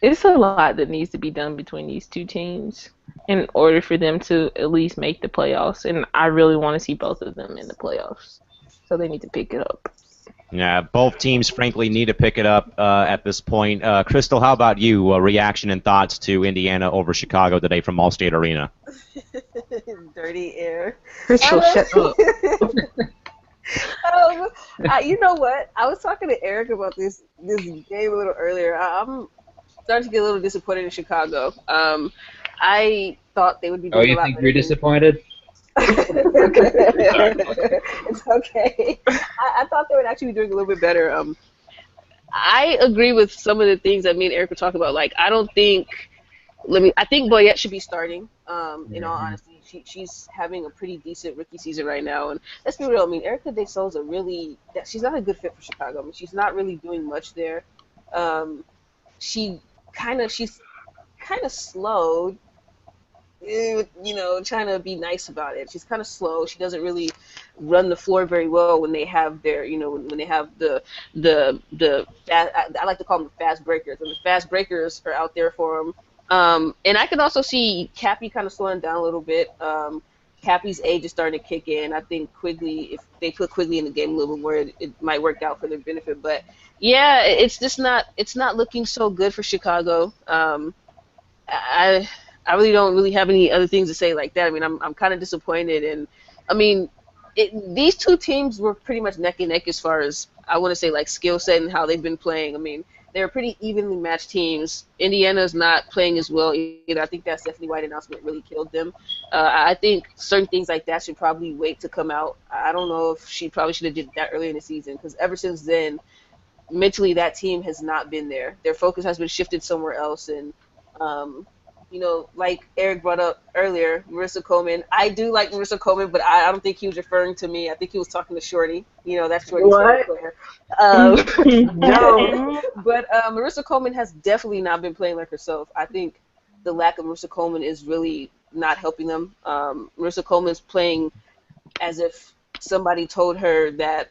it's a lot that needs to be done between these two teams in order for them to at least make the playoffs. And I really want to see both of them in the playoffs. So they need to pick it up. Yeah, both teams, frankly, need to pick it up at this point. Crystal, how about you? Reaction and thoughts to Indiana over Chicago today from Allstate Arena? Dirty air. Crystal, shut up. You know what? I was talking to Eric about this game a little earlier. I'm starting to get a little disappointed in Chicago. I thought they would be doing a lot better. Oh, you think you're disappointed? It's okay. I thought they would actually be doing a little bit better. I agree with some of the things that me and Eric were talking about. Like, I think Boyette should be starting. In all honesty, she's having a pretty decent rookie season right now. And let's be real. I mean, Erica De Souza she's not a good fit for Chicago. I mean, she's not really doing much there. She's kind of slowed. Trying to be nice about it. She's kind of slow. She doesn't really run the floor very well when they have their, when they have the fast, I like to call them the fast breakers. And the fast breakers are out there for them. And I can also see Cappy kind of slowing down a little bit. Cappy's age is starting to kick in. I think Quigley, if they put Quigley in the game a little bit more, it might work out for their benefit. But yeah, it's not looking so good for Chicago. I really don't really have any other things to say like that. I mean, I'm kind of disappointed, and I mean, these two teams were pretty much neck and neck as far as I want to say like skill set and how they've been playing. I mean, they're pretty evenly matched teams. Indiana's not playing as well either. I think that Stephanie White announcement really killed them. I think certain things like that should probably wait to come out. I don't know if she probably should have did that earlier in the season because ever since then, mentally that team has not been there. Their focus has been shifted somewhere else, and like Eric brought up earlier, Marissa Coleman. I do like Marissa Coleman, but I don't think he was referring to me. I think he was talking to Shorty. That's Shorty's favorite What? player. Um, No. but Marissa Coleman has definitely not been playing like herself. I think the lack of Marissa Coleman is really not helping them. Marissa Coleman's playing as if somebody told her that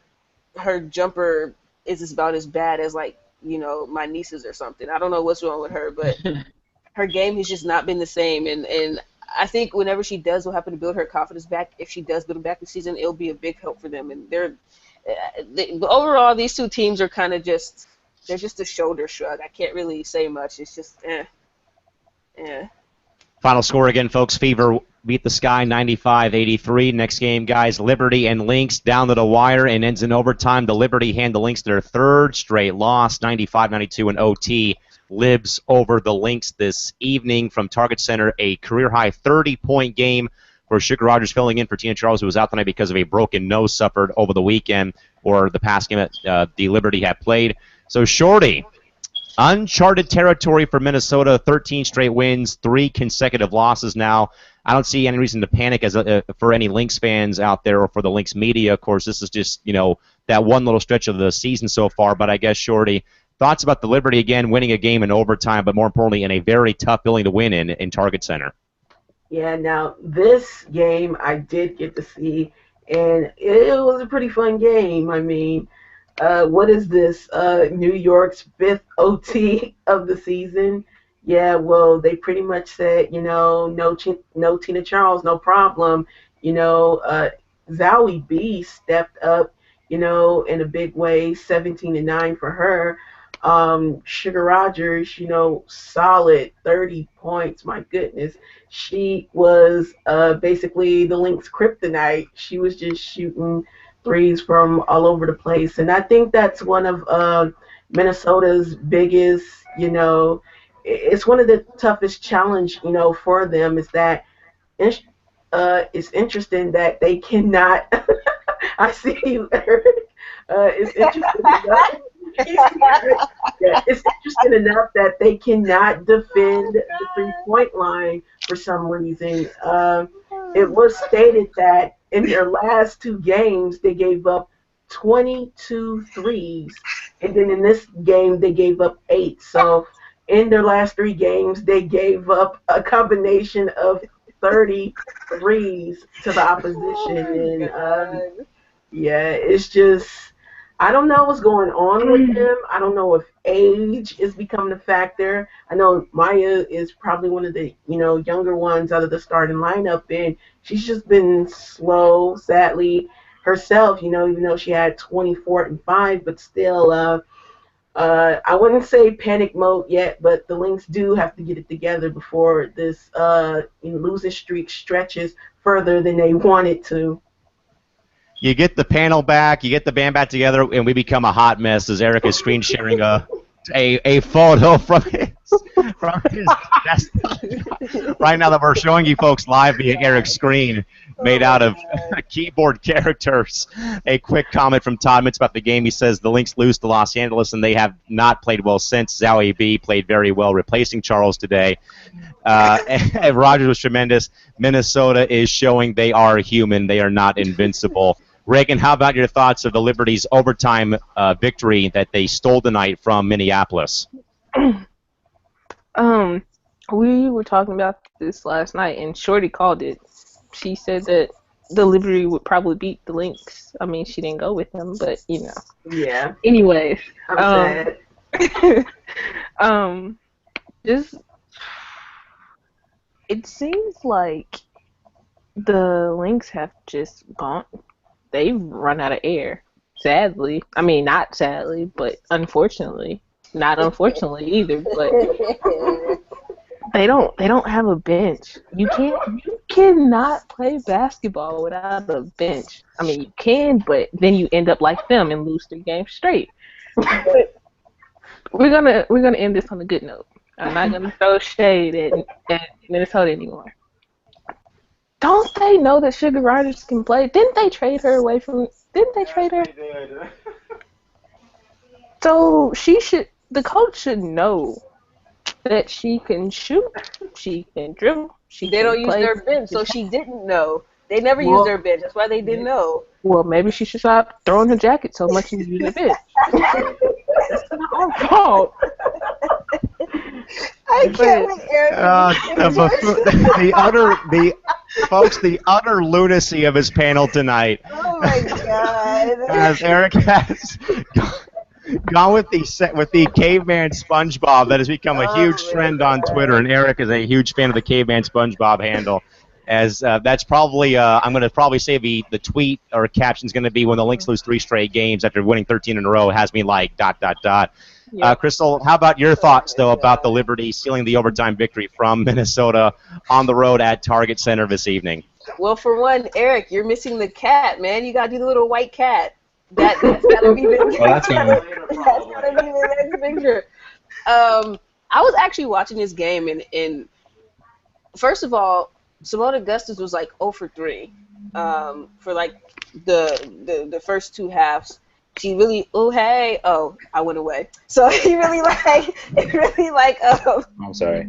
her jumper is about as bad as like my nieces or something. I don't know what's wrong with her, but her game has just not been the same. And I think whenever she does, will happen to build her confidence back. If she does build it back this season, it'll be a big help for them. And but overall, these two teams are kind of they're just a shoulder shrug. I can't really say much. It's just eh. Final score again, folks. Fever beat the Sky 95-83. Next game, guys, Liberty and Lynx down to the wire and ends in overtime. The Liberty hand the Lynx their third straight loss, 95-92 in OT. Libs over the Lynx this evening from Target Center, a career-high 30-point game for Sugar Rogers, filling in for Tina Charles, who was out tonight because of a broken nose suffered over the weekend or the past game that the Liberty had played. So, Shorty, uncharted territory for Minnesota, 13 straight wins, 3 consecutive losses now. I don't see any reason to panic for any Lynx fans out there or for the Lynx media. Of course, this is just, that one little stretch of the season so far. But I guess, Shorty, thoughts about the Liberty again winning a game in overtime, but more importantly in a very tough building to win in Target Center? Yeah, now this game I did get to see, and it was a pretty fun game. I mean, what is this? New York's 5th OT of the season. Yeah, well, they pretty much said, no Tina Charles, no problem. Zowie B stepped up, in a big way, 17-9 for her. Sugar Rogers, solid 30 points. My goodness. She was basically the Lynx kryptonite. She was just shooting threes from all over the place. And I think that's one of Minnesota's biggest, it's one of the toughest challenge, for them is that it's interesting that they cannot, I see you, Eric. It's interesting enough. Yeah, it's interesting enough that they cannot defend the 3-point line for some reason. It was stated that in their last 2 games they gave up 22 threes, and then in this game they gave up 8. So in their last 3 games they gave up a combination of 30 threes to the opposition, and yeah, it's just, I don't know what's going on with him. I don't know if age is becoming a factor. I know Maya is probably one of the, younger ones out of the starting lineup, and she's just been slow, sadly, herself, even though she had 24 and 5, but still, I wouldn't say panic mode yet, but the Lynx do have to get it together before this losing streak stretches further than they want it to. You get the panel back, you get the band back together, and we become a hot mess as Eric is screen sharing a photo from his desktop. Right now that we're showing you folks live via Eric's screen, made out of keyboard characters. A quick comment from Todd Mitz about the game. He says the Lynx lose to Los Angeles, and they have not played well since. Zowie B played very well, replacing Charles today. And Rogers was tremendous. Minnesota is showing they are human. They are not invincible. Reagan, how about your thoughts of the Liberty's overtime victory that they stole tonight from Minneapolis? We were talking about this last night, and Shorty called it. She said that the Liberty would probably beat the Lynx. I mean, she didn't go with them, but Yeah. Anyways, I'm sad. just it seems like the Lynx have just gone. They've run out of air. Sadly, I mean not sadly, but unfortunately, not unfortunately either. But they don't have a bench. You cannot play basketball without a bench. I mean you can, but then you end up like them and lose 3 games straight. But we're gonna end this on a good note. I'm not gonna throw shade at Minnesota anymore. Don't they know that Sugar Rogers can play? Didn't they trade her away from? Didn't they trade her? They did. So the coach should know that she can shoot. She can dribble. She They can don't use play. their bench, so she didn't know. They never use their bench. That's why they didn't know. Well, maybe she should stop throwing her jacket so much and use her bench. That's not our fault. I can't wait, Eric. The utter lunacy of his panel tonight. Oh my God. As Eric has gone with the caveman SpongeBob that has become a huge trend on Twitter, and Eric is a huge fan of the caveman SpongeBob handle. As that's probably, I'm going to probably say the tweet or caption is going to be when the Lynx lose 3 straight games after winning 13 in a row. Has me like ... Yep. Crystal, how about your thoughts though about the Liberty stealing the overtime victory from Minnesota on the road at Target Center this evening? Well, for one, Eric, you're missing the cat, man. You gotta do the little white cat. That's gotta be the. Well, that's gonna that's gotta be the next picture. I was actually watching this game, and first of all, Simone Augustus was like 0 for 3 for like the first 2 halves. She really I went away. So he really I'm sorry.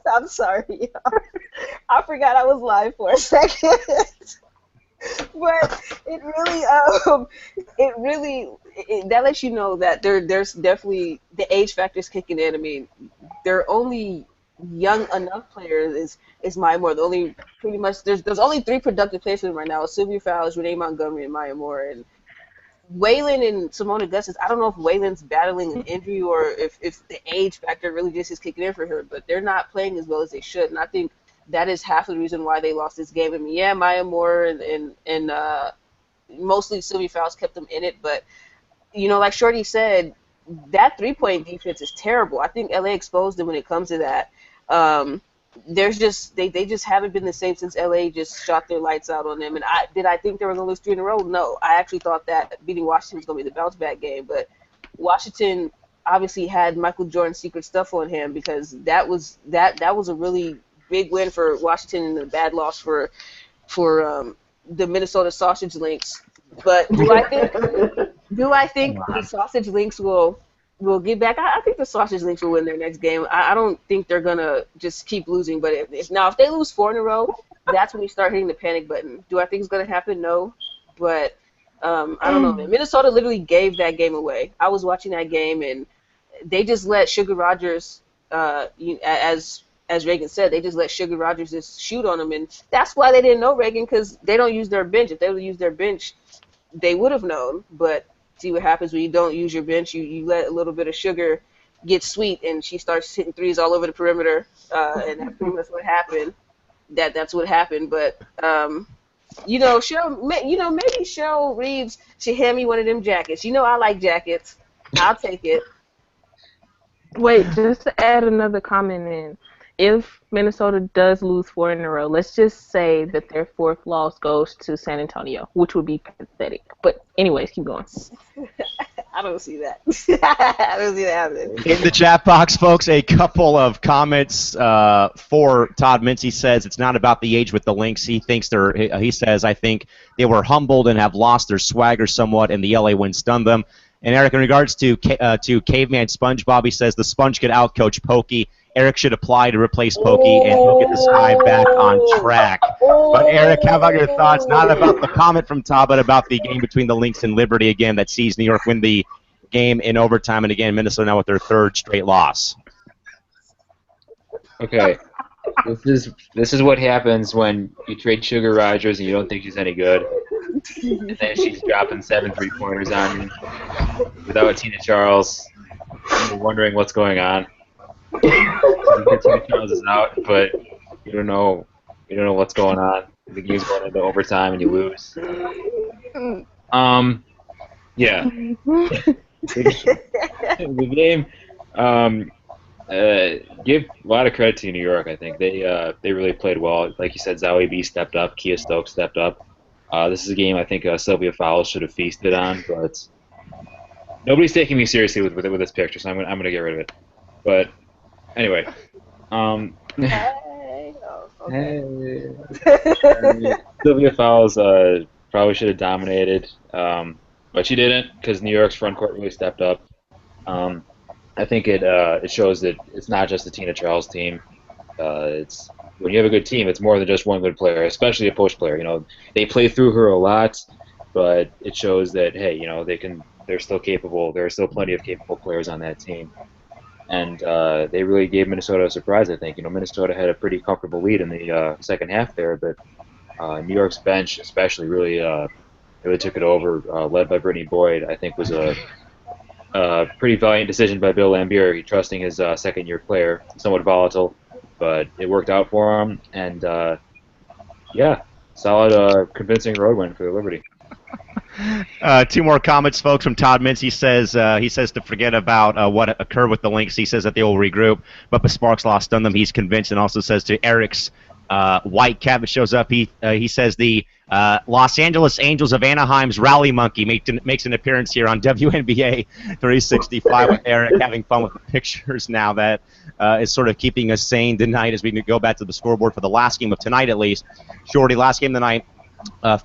I'm sorry. I forgot I was live for a second. But that lets you know that there's definitely the age factor's kicking in. I mean, they're only young enough players is Maya Moore. The only pretty much there's only 3 productive players right now: Sylvia Fowles, Renee Montgomery, and Maya Moore. And Waylon and Simone Augustus, I don't know if Waylon's battling an injury or if the age factor really just is kicking in for her, but they're not playing as well as they should. And I think that is half of the reason why they lost this game. I mean, yeah, Maya Moore and mostly Sylvia Fowles kept them in it, but like Shorty said, that 3-point defense is terrible. I think LA exposed them when it comes to that. There's just they just haven't been the same since LA just shot their lights out on them. And I think they were going to lose 3 in a row? No, I actually thought that beating Washington was going to be the bounce back game. But Washington obviously had Michael Jordan's secret stuff on him, because that was a really big win for Washington and a bad loss for the Minnesota Sausage Links. But do I think the Sausage Links will get back? I think the Sausage Links will win their next game. I don't think they're gonna just keep losing. But if they lose 4 in a row, that's when you start hitting the panic button. Do I think it's gonna happen? No. But I don't know, man. Minnesota literally gave that game away. I was watching that game, and they just let Sugar Rogers, as Reagan said, they just let Sugar Rogers just shoot on them, and that's why they didn't know Reagan, because they don't use their bench. If they would use their bench, they would have known. But see what happens when you don't use your bench. You let a little bit of Sugar get sweet, and she starts hitting threes all over the perimeter, and that's pretty much what happened. That's what happened. But maybe Cheryl Reeves should hand me one of them jackets. I like jackets. I'll take it. Wait, just to add another comment in. If Minnesota does lose 4 in a row, let's just say that their 4th loss goes to San Antonio, which would be pathetic. But anyways, keep going. I don't see that. I don't see that happening. In the chat box, folks, a couple of comments for Todd Mintz. He says it's not about the age with the Lynx. He says, I think they were humbled and have lost their swagger somewhat, and the LA win stunned them. And Eric, in regards to Caveman SpongeBob, he says the sponge could outcoach Pokey. Eric should apply to replace Pokey, and he'll get the sky back on track. But Eric, how about your thoughts? Not about the comment from Todd, but about the game between the Lynx and Liberty again that sees New York win the game in overtime, and again Minnesota now with their 3rd straight loss. Okay, this is what happens when you trade Sugar Rogers and you don't think she's any good, and then she's dropping 7 3-pointers on you without Tina Charles. You're wondering what's going on. Tina Charles is out, but you don't know what's going on. The game's going into overtime and you lose. Yeah. The game. Give a lot of credit to New York. I think they really played well. Like you said, Zoe B stepped up, Kia Stokes stepped up. This is a game I think Sylvia Fowles should have feasted on, but nobody's taking me seriously with this picture, so I'm gonna get rid of it. But anyway, Sylvia Fowles probably should have dominated, but she didn't because New York's front court really stepped up. I think it shows that it's not just the Tina Charles team. It's when you have a good team, it's more than just one good player, especially a post player. They play through her a lot, but it shows that hey, they're still capable. There are still plenty of capable players on that team, and they really gave Minnesota a surprise. I think Minnesota had a pretty comfortable lead in the second half there, but New York's bench especially really took it over, led by Brittany Boyd. I think was a pretty valiant decision by Bill Lambier, trusting his second-year player. Somewhat volatile, but it worked out for him. And yeah, solid, convincing road win for the Liberty. Two more comments, folks, from Todd Mintz. He says to forget about what occurred with the Lynx. He says that they will regroup, but the Sparks lost on them. He's convinced, and also says to Eric's White Cabot shows up. He says the Los Angeles Angels of Anaheim's Rally Monkey makes an appearance here on WNBA 365 with Eric, having fun with the pictures now. That is sort of keeping us sane tonight as we go back to the scoreboard for the last game of tonight, at least. Shorty, last game of the night,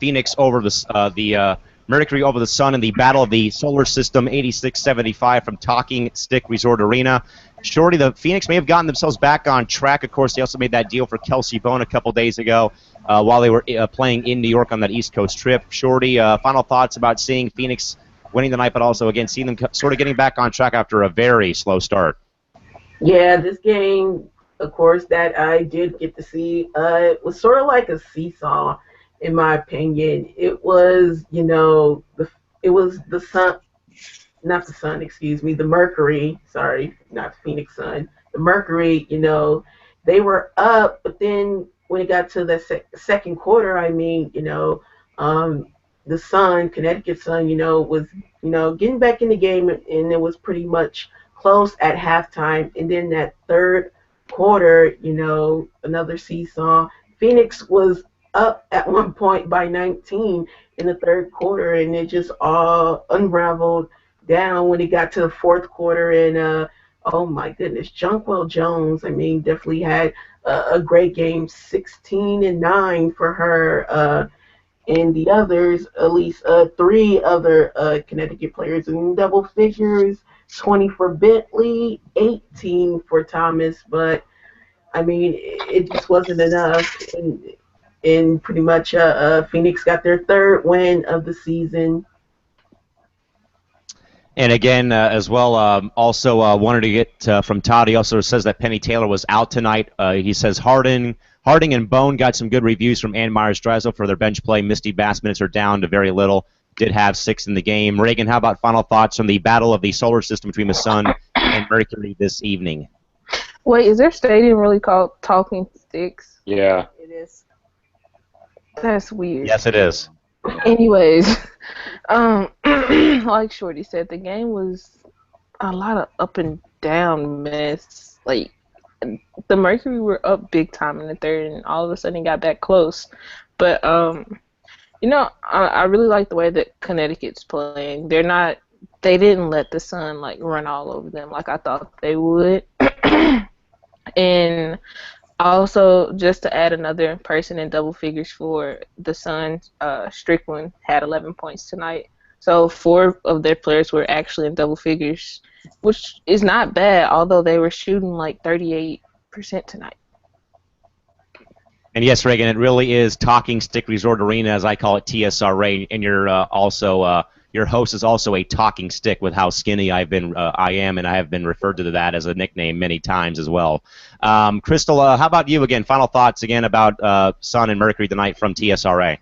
Phoenix over the Mercury over the Sun in the Battle of the Solar System, 86-75 from Talking Stick Resort Arena. Shorty, the Phoenix may have gotten themselves back on track. Of course, they also made that deal for Kelsey Bone a couple days ago while they were playing in New York on that East Coast trip. Shorty, final thoughts about seeing Phoenix winning the night, but also, again, seeing them sort of getting back on track after a very slow start. Yeah, this game, of course, that I did get to see, was sort of like a seesaw, in my opinion. It was, it was the Sun, not the Sun, excuse me, the Mercury, sorry, not the Phoenix Sun, the Mercury, they were up, but then when it got to the second quarter, the Sun, Connecticut Sun, was, getting back in the game, and it was pretty much close at halftime. And then that third quarter, another seesaw. Phoenix was up at one point by 19 in the third quarter, and it just all unraveled down when it got to the fourth quarter. And oh my goodness, Jonquel Jones, definitely had a great game, 16-9 for her. And the others, at least three other Connecticut players in double figures, 20 for Bentley, 18 for Thomas. But it just wasn't enough. And pretty much Phoenix got their third win of the season. And again, as well, also wanted to get from Todd. He also says that Penny Taylor was out tonight. He says Harding and Bone got some good reviews from Ann Myers-Drysdale for their bench play. Misty Bass minutes are down to very little. Did have 6 in the game. Reagan, how about final thoughts on the battle of the solar system between the Sun and Mercury this evening? Wait, is their stadium really called Talking Sticks? Yeah. It is. That's weird. Yes, it is. Anyways, like Shorty said, the game was a lot of up and down mess. Like, the Mercury were up big time in the third, and all of a sudden got back close. But I really like the way that Connecticut's playing. They didn't let the Sun run all over them like I thought they would. And also, just to add another person in double figures for the Sun, Strickland had 11 points tonight. So 4 of their players were actually in double figures, which is not bad, although they were shooting 38% tonight. And yes, Reagan, it really is Talking Stick Resort Arena, as I call it, TSRA, and you're also your host is also a talking stick with how skinny I am, and I have been referred to that as a nickname many times as well. Crystal, how about you again? Final thoughts again about Sun and Mercury tonight from TSRA.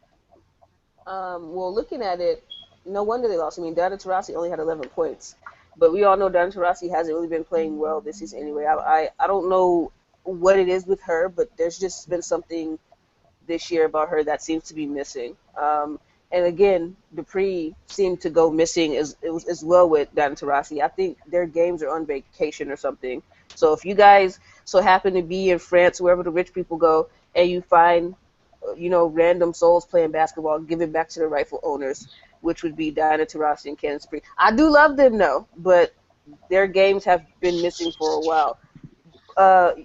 Well, looking at it, no wonder they lost. Diana Taurasi only had 11 points, but we all know Diana Taurasi hasn't really been playing well this season anyway. I don't know what it is with her, but there's just been something this year about her that seems to be missing. And again, Dupree seemed to go missing as well with Diana Taurasi. I think their games are on vacation or something. So if you guys so happen to be in France, wherever the rich people go, and you find, random souls playing basketball, give it back to the rightful owners, which would be Diana Taurasi and Candace Dupree. I do love them, though, but their games have been missing for a while.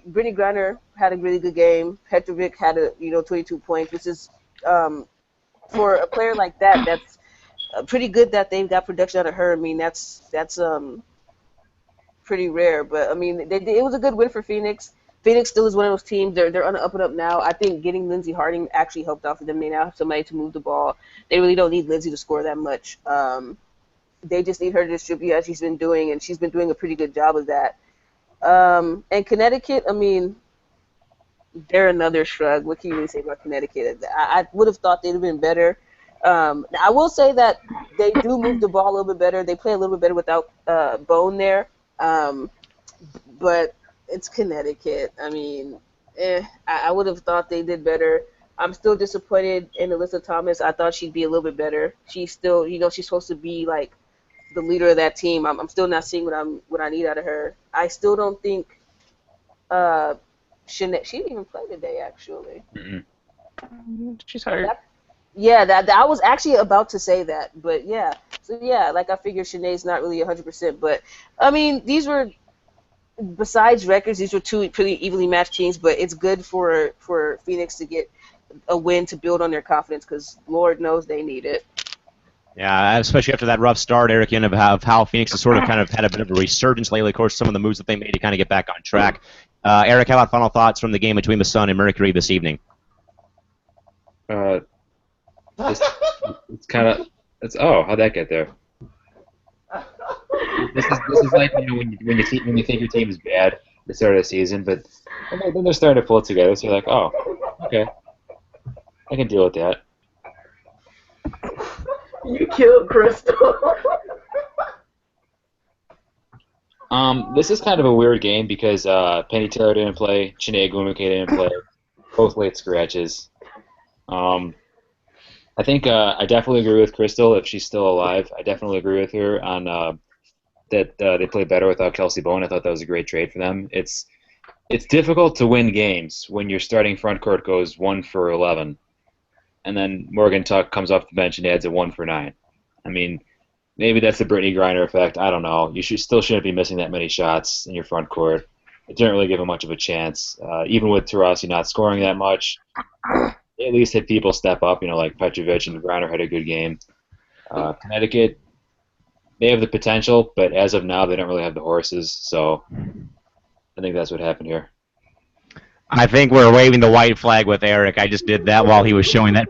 Brittany Griner had a really good game. Petrovic had 22 points, which is for a player like that, that's pretty good that they've got production out of her. That's pretty rare. But I mean, it was a good win for Phoenix. Phoenix still is one of those teams. They're on the up and up now. I think getting Lindsey Harding actually helped out for them. They now have somebody to move the ball. They really don't need Lindsey to score that much. They just need her to distribute as she's been doing, and she's been doing a pretty good job of that. And Connecticut, I mean, they're another shrug. What can you really say about Connecticut? I would have thought they'd have been better. I will say that they do move the ball a little bit better. They play a little bit better without Bone there. But it's Connecticut. I mean, I would have thought they did better. I'm still disappointed in Alyssa Thomas. I thought she'd be a little bit better. She's still, she's supposed to be like the leader of that team. I'm still not seeing what I need out of her. I still don't think Shanae, she didn't even play today actually. Mm-hmm. She's hurt. That I was actually about to say that, but yeah. So yeah, like I figured Shanae's not really 100%, but I mean these were, besides records, these were two pretty evenly matched teams, but it's good for Phoenix to get a win to build on their confidence because Lord knows they need it. Yeah, especially after that rough start, Eric, and of how Phoenix has sort of kind of had a bit of a resurgence lately. Of course, some of the moves that they made to kind of get back on track. Eric, how about final thoughts from the game between the Sun and Mercury this evening? It's kind of how'd that get there? This is like when you think your team is bad at the start of the season, but then they're starting to pull it together. So you're like, oh, okay, I can deal with that. You killed Crystal. This is kind of a weird game because Penny Taylor didn't play, Chiney Agwumike didn't play, both late scratches. I think I definitely agree with Crystal if she's still alive. I definitely agree with her on that they play better without Kelsey Bowen. I thought that was a great trade for them. It's difficult to win games when your starting front court goes 1 for 11, and then Morgan Tuck comes off the bench and adds a 1 for 9. I mean, maybe that's the Brittany Griner effect. I don't know. You shouldn't be missing that many shots in your front court. It didn't really give him much of a chance. Even with Taurasi not scoring that much, they at least had people step up. Like Petrovic and Griner had a good game. Connecticut, they have the potential, but as of now, they don't really have the horses. So I think that's what happened here. I think we're waving the white flag with Eric. I just did that while he was showing that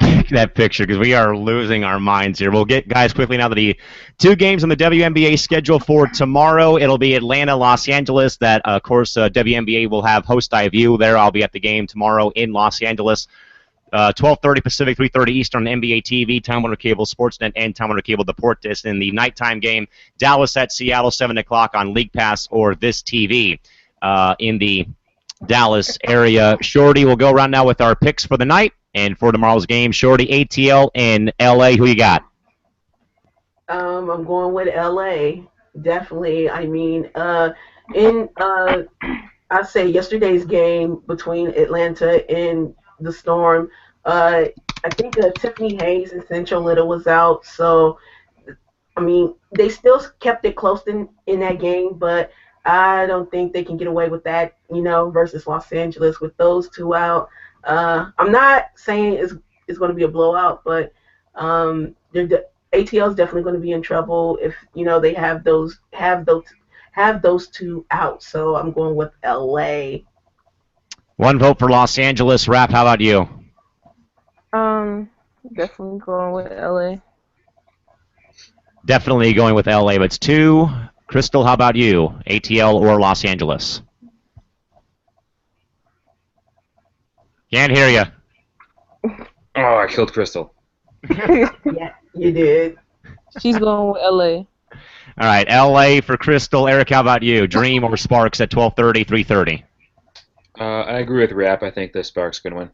picture because we are losing our minds here. We'll get, guys, quickly now to the 2 games on the WNBA schedule for tomorrow. It'll be Atlanta, Los Angeles. That, of course, WNBA will have host IVU there. I'll be at the game tomorrow in Los Angeles. 12:30 Pacific, 3:30 Eastern on NBA TV, Time Warner Cable Sportsnet, and Time Warner Cable Deportes. In the nighttime game, Dallas at Seattle, 7 o'clock on League Pass or This TV in the Dallas area. Shorty will go around now with our picks for the night and for tomorrow's game. Shorty, ATL in LA. Who you got? I'm going with LA. Definitely. I mean, I'd say yesterday's game between Atlanta and the Storm, I think Tiffany Hayes and Central Little was out, so I mean they still kept it close in that game, but I don't think they can get away with that, versus Los Angeles with those two out. I'm not saying it's going to be a blowout, but ATL is definitely going to be in trouble if they have those two out. So I'm going with LA. 1 vote for Los Angeles. Rap, how about you? Definitely going with LA. Definitely going with LA, but it's 2. Crystal, how about you? ATL or Los Angeles? Can't hear you. Oh, I killed Crystal. Yeah, you did. She's going with LA. All right, LA for Crystal. Eric, how about you? Dream or Sparks at 12:30, 3:30? I agree with Rap. I think the Sparks going to win.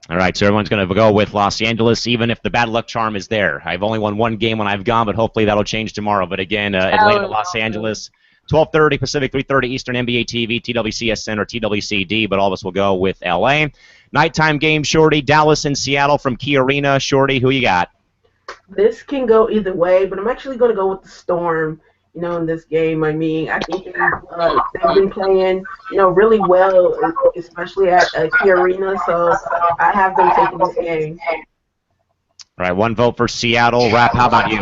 All right, so everyone's going to go with Los Angeles, even if the bad luck charm is there. I've only won 1 game when I've gone, but hopefully that'll change tomorrow. But again, Atlanta, Los Angeles, 12:30 Pacific, 3:30 Eastern, NBA TV, TWCSN or TWCD, but all of us will go with LA. Nighttime game, Shorty, Dallas and Seattle from Key Arena. Shorty, who you got? This can go either way, but I'm actually going to go with the Storm. In this game, I mean, I think they've been playing, really well, especially at Key Arena. So I have them taking this game. All right, 1 vote for Seattle. Rap, how about you?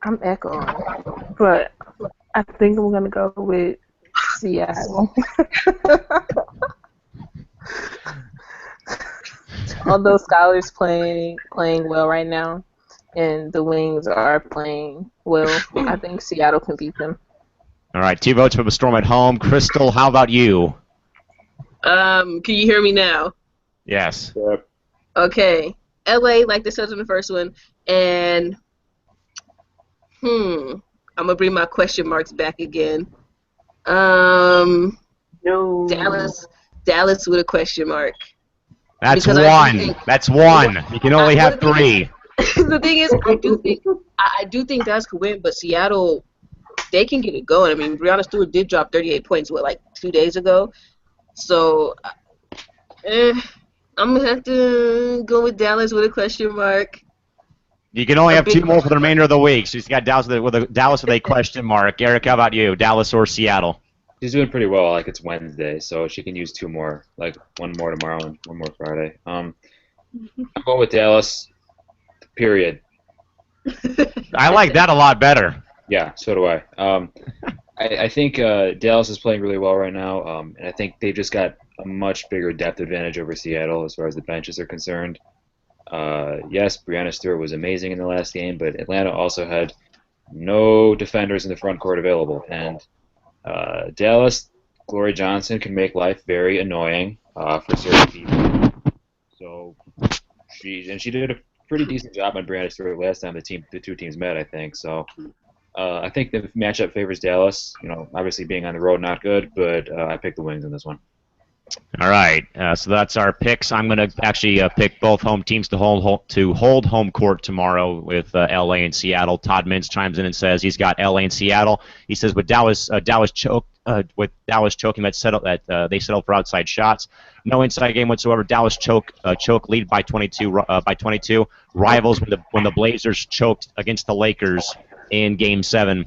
I'm echoing, but I think I'm gonna go with Seattle. Although Skylar's playing well right now, and the Wings are playing well, I think Seattle can beat them. All right, 2 votes for the Storm at home. Crystal, how about you? Can you hear me now? Yes. Yep. Okay. LA, like they said in the first one, and I'm gonna bring my question marks back again. No. Dallas with a question mark. That's Because one. That's one. You can only have 3. The thing is, I do think Dallas could win, but Seattle, they can get it going. I mean, Breanna Stewart did drop 38 points, like 2 days ago? So, I'm gonna have to go with Dallas with a question mark. You can only have 2 more for the remainder of the week. So she's got Dallas with a question mark. Eric, how about you? Dallas or Seattle? She's doing pretty well. Like, it's Wednesday, so she can use 2 more. Like, 1 more tomorrow and 1 more Friday. I'm going with Dallas. Period. I like that a lot better. Yeah, so do I. I think Dallas is playing really well right now, and I think they've just got a much bigger depth advantage over Seattle as far as the benches are concerned. Yes, Breanna Stewart was amazing in the last game, but Atlanta also had no defenders in the front court available. And Dallas, Glory Johnson can make life very annoying for certain people. So she did a pretty decent job on Breanna Stewart last time the 2 teams met, I think. So I think the matchup favors Dallas. Obviously being on the road not good, but I picked the Wings in this one. All right, so that's our picks. I'm going to actually pick both home teams to hold home court tomorrow with LA and Seattle. Todd Mintz chimes in and says he's got LA and Seattle. He says with Dallas choking, that they settled for outside shots. No inside game whatsoever. Dallas choke lead by 22. Rivals when the Blazers choked against the Lakers in Game 7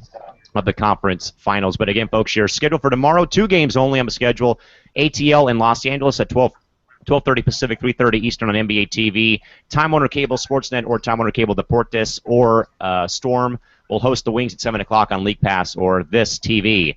of the conference finals. But again, folks, you're scheduled for tomorrow. 2 games only on the schedule. ATL in Los Angeles at 12:30 Pacific, 3:30 Eastern on NBA TV. Time Warner Cable Sportsnet or Time Warner Cable Deportes or Storm will host the Wings at 7 o'clock on League Pass or This TV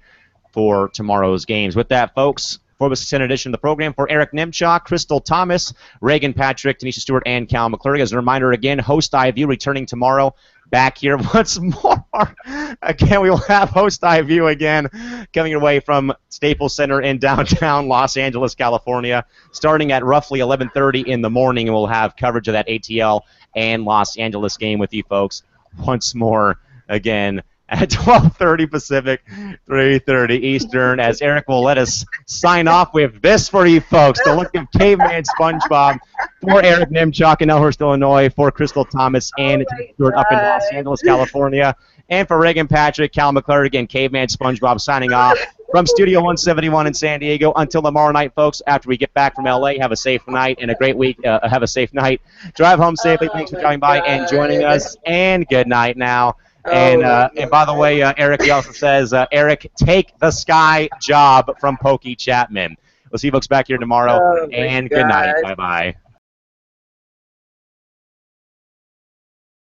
for tomorrow's games. With that, folks, for the Senate edition of the program, for Eric Nemchok, Crystal Thomas, Reagan Patrick, Tanisha Stewart, and Cal McClurry. As a reminder, again, Host iView returning tomorrow. Back here once more. Again, we will have Host iView again coming your way from Staples Center in downtown Los Angeles, California, starting at roughly 11:30 in the morning, and we'll have coverage of that ATL and Los Angeles game with you folks once more again at 12:30 Pacific, 3:30 Eastern, as Eric will let us sign off with this for you folks, the look of Caveman SpongeBob for Eric Nemchok in Elmhurst, Illinois, for Crystal Thomas and Stewart up in Los Angeles, California, and for Reagan Patrick, Cal McClurry, again, Caveman SpongeBob signing off from Studio 171 in San Diego. Until tomorrow night, folks, after we get back from LA, have a safe night and a great week. Have a safe night. Drive home safely. Thanks for driving by and joining us, and good night now. And by the way, Eric, he also says, Eric, take the Sky job from Pokey Chapman. We'll see you folks back here tomorrow, and good night. Bye-bye.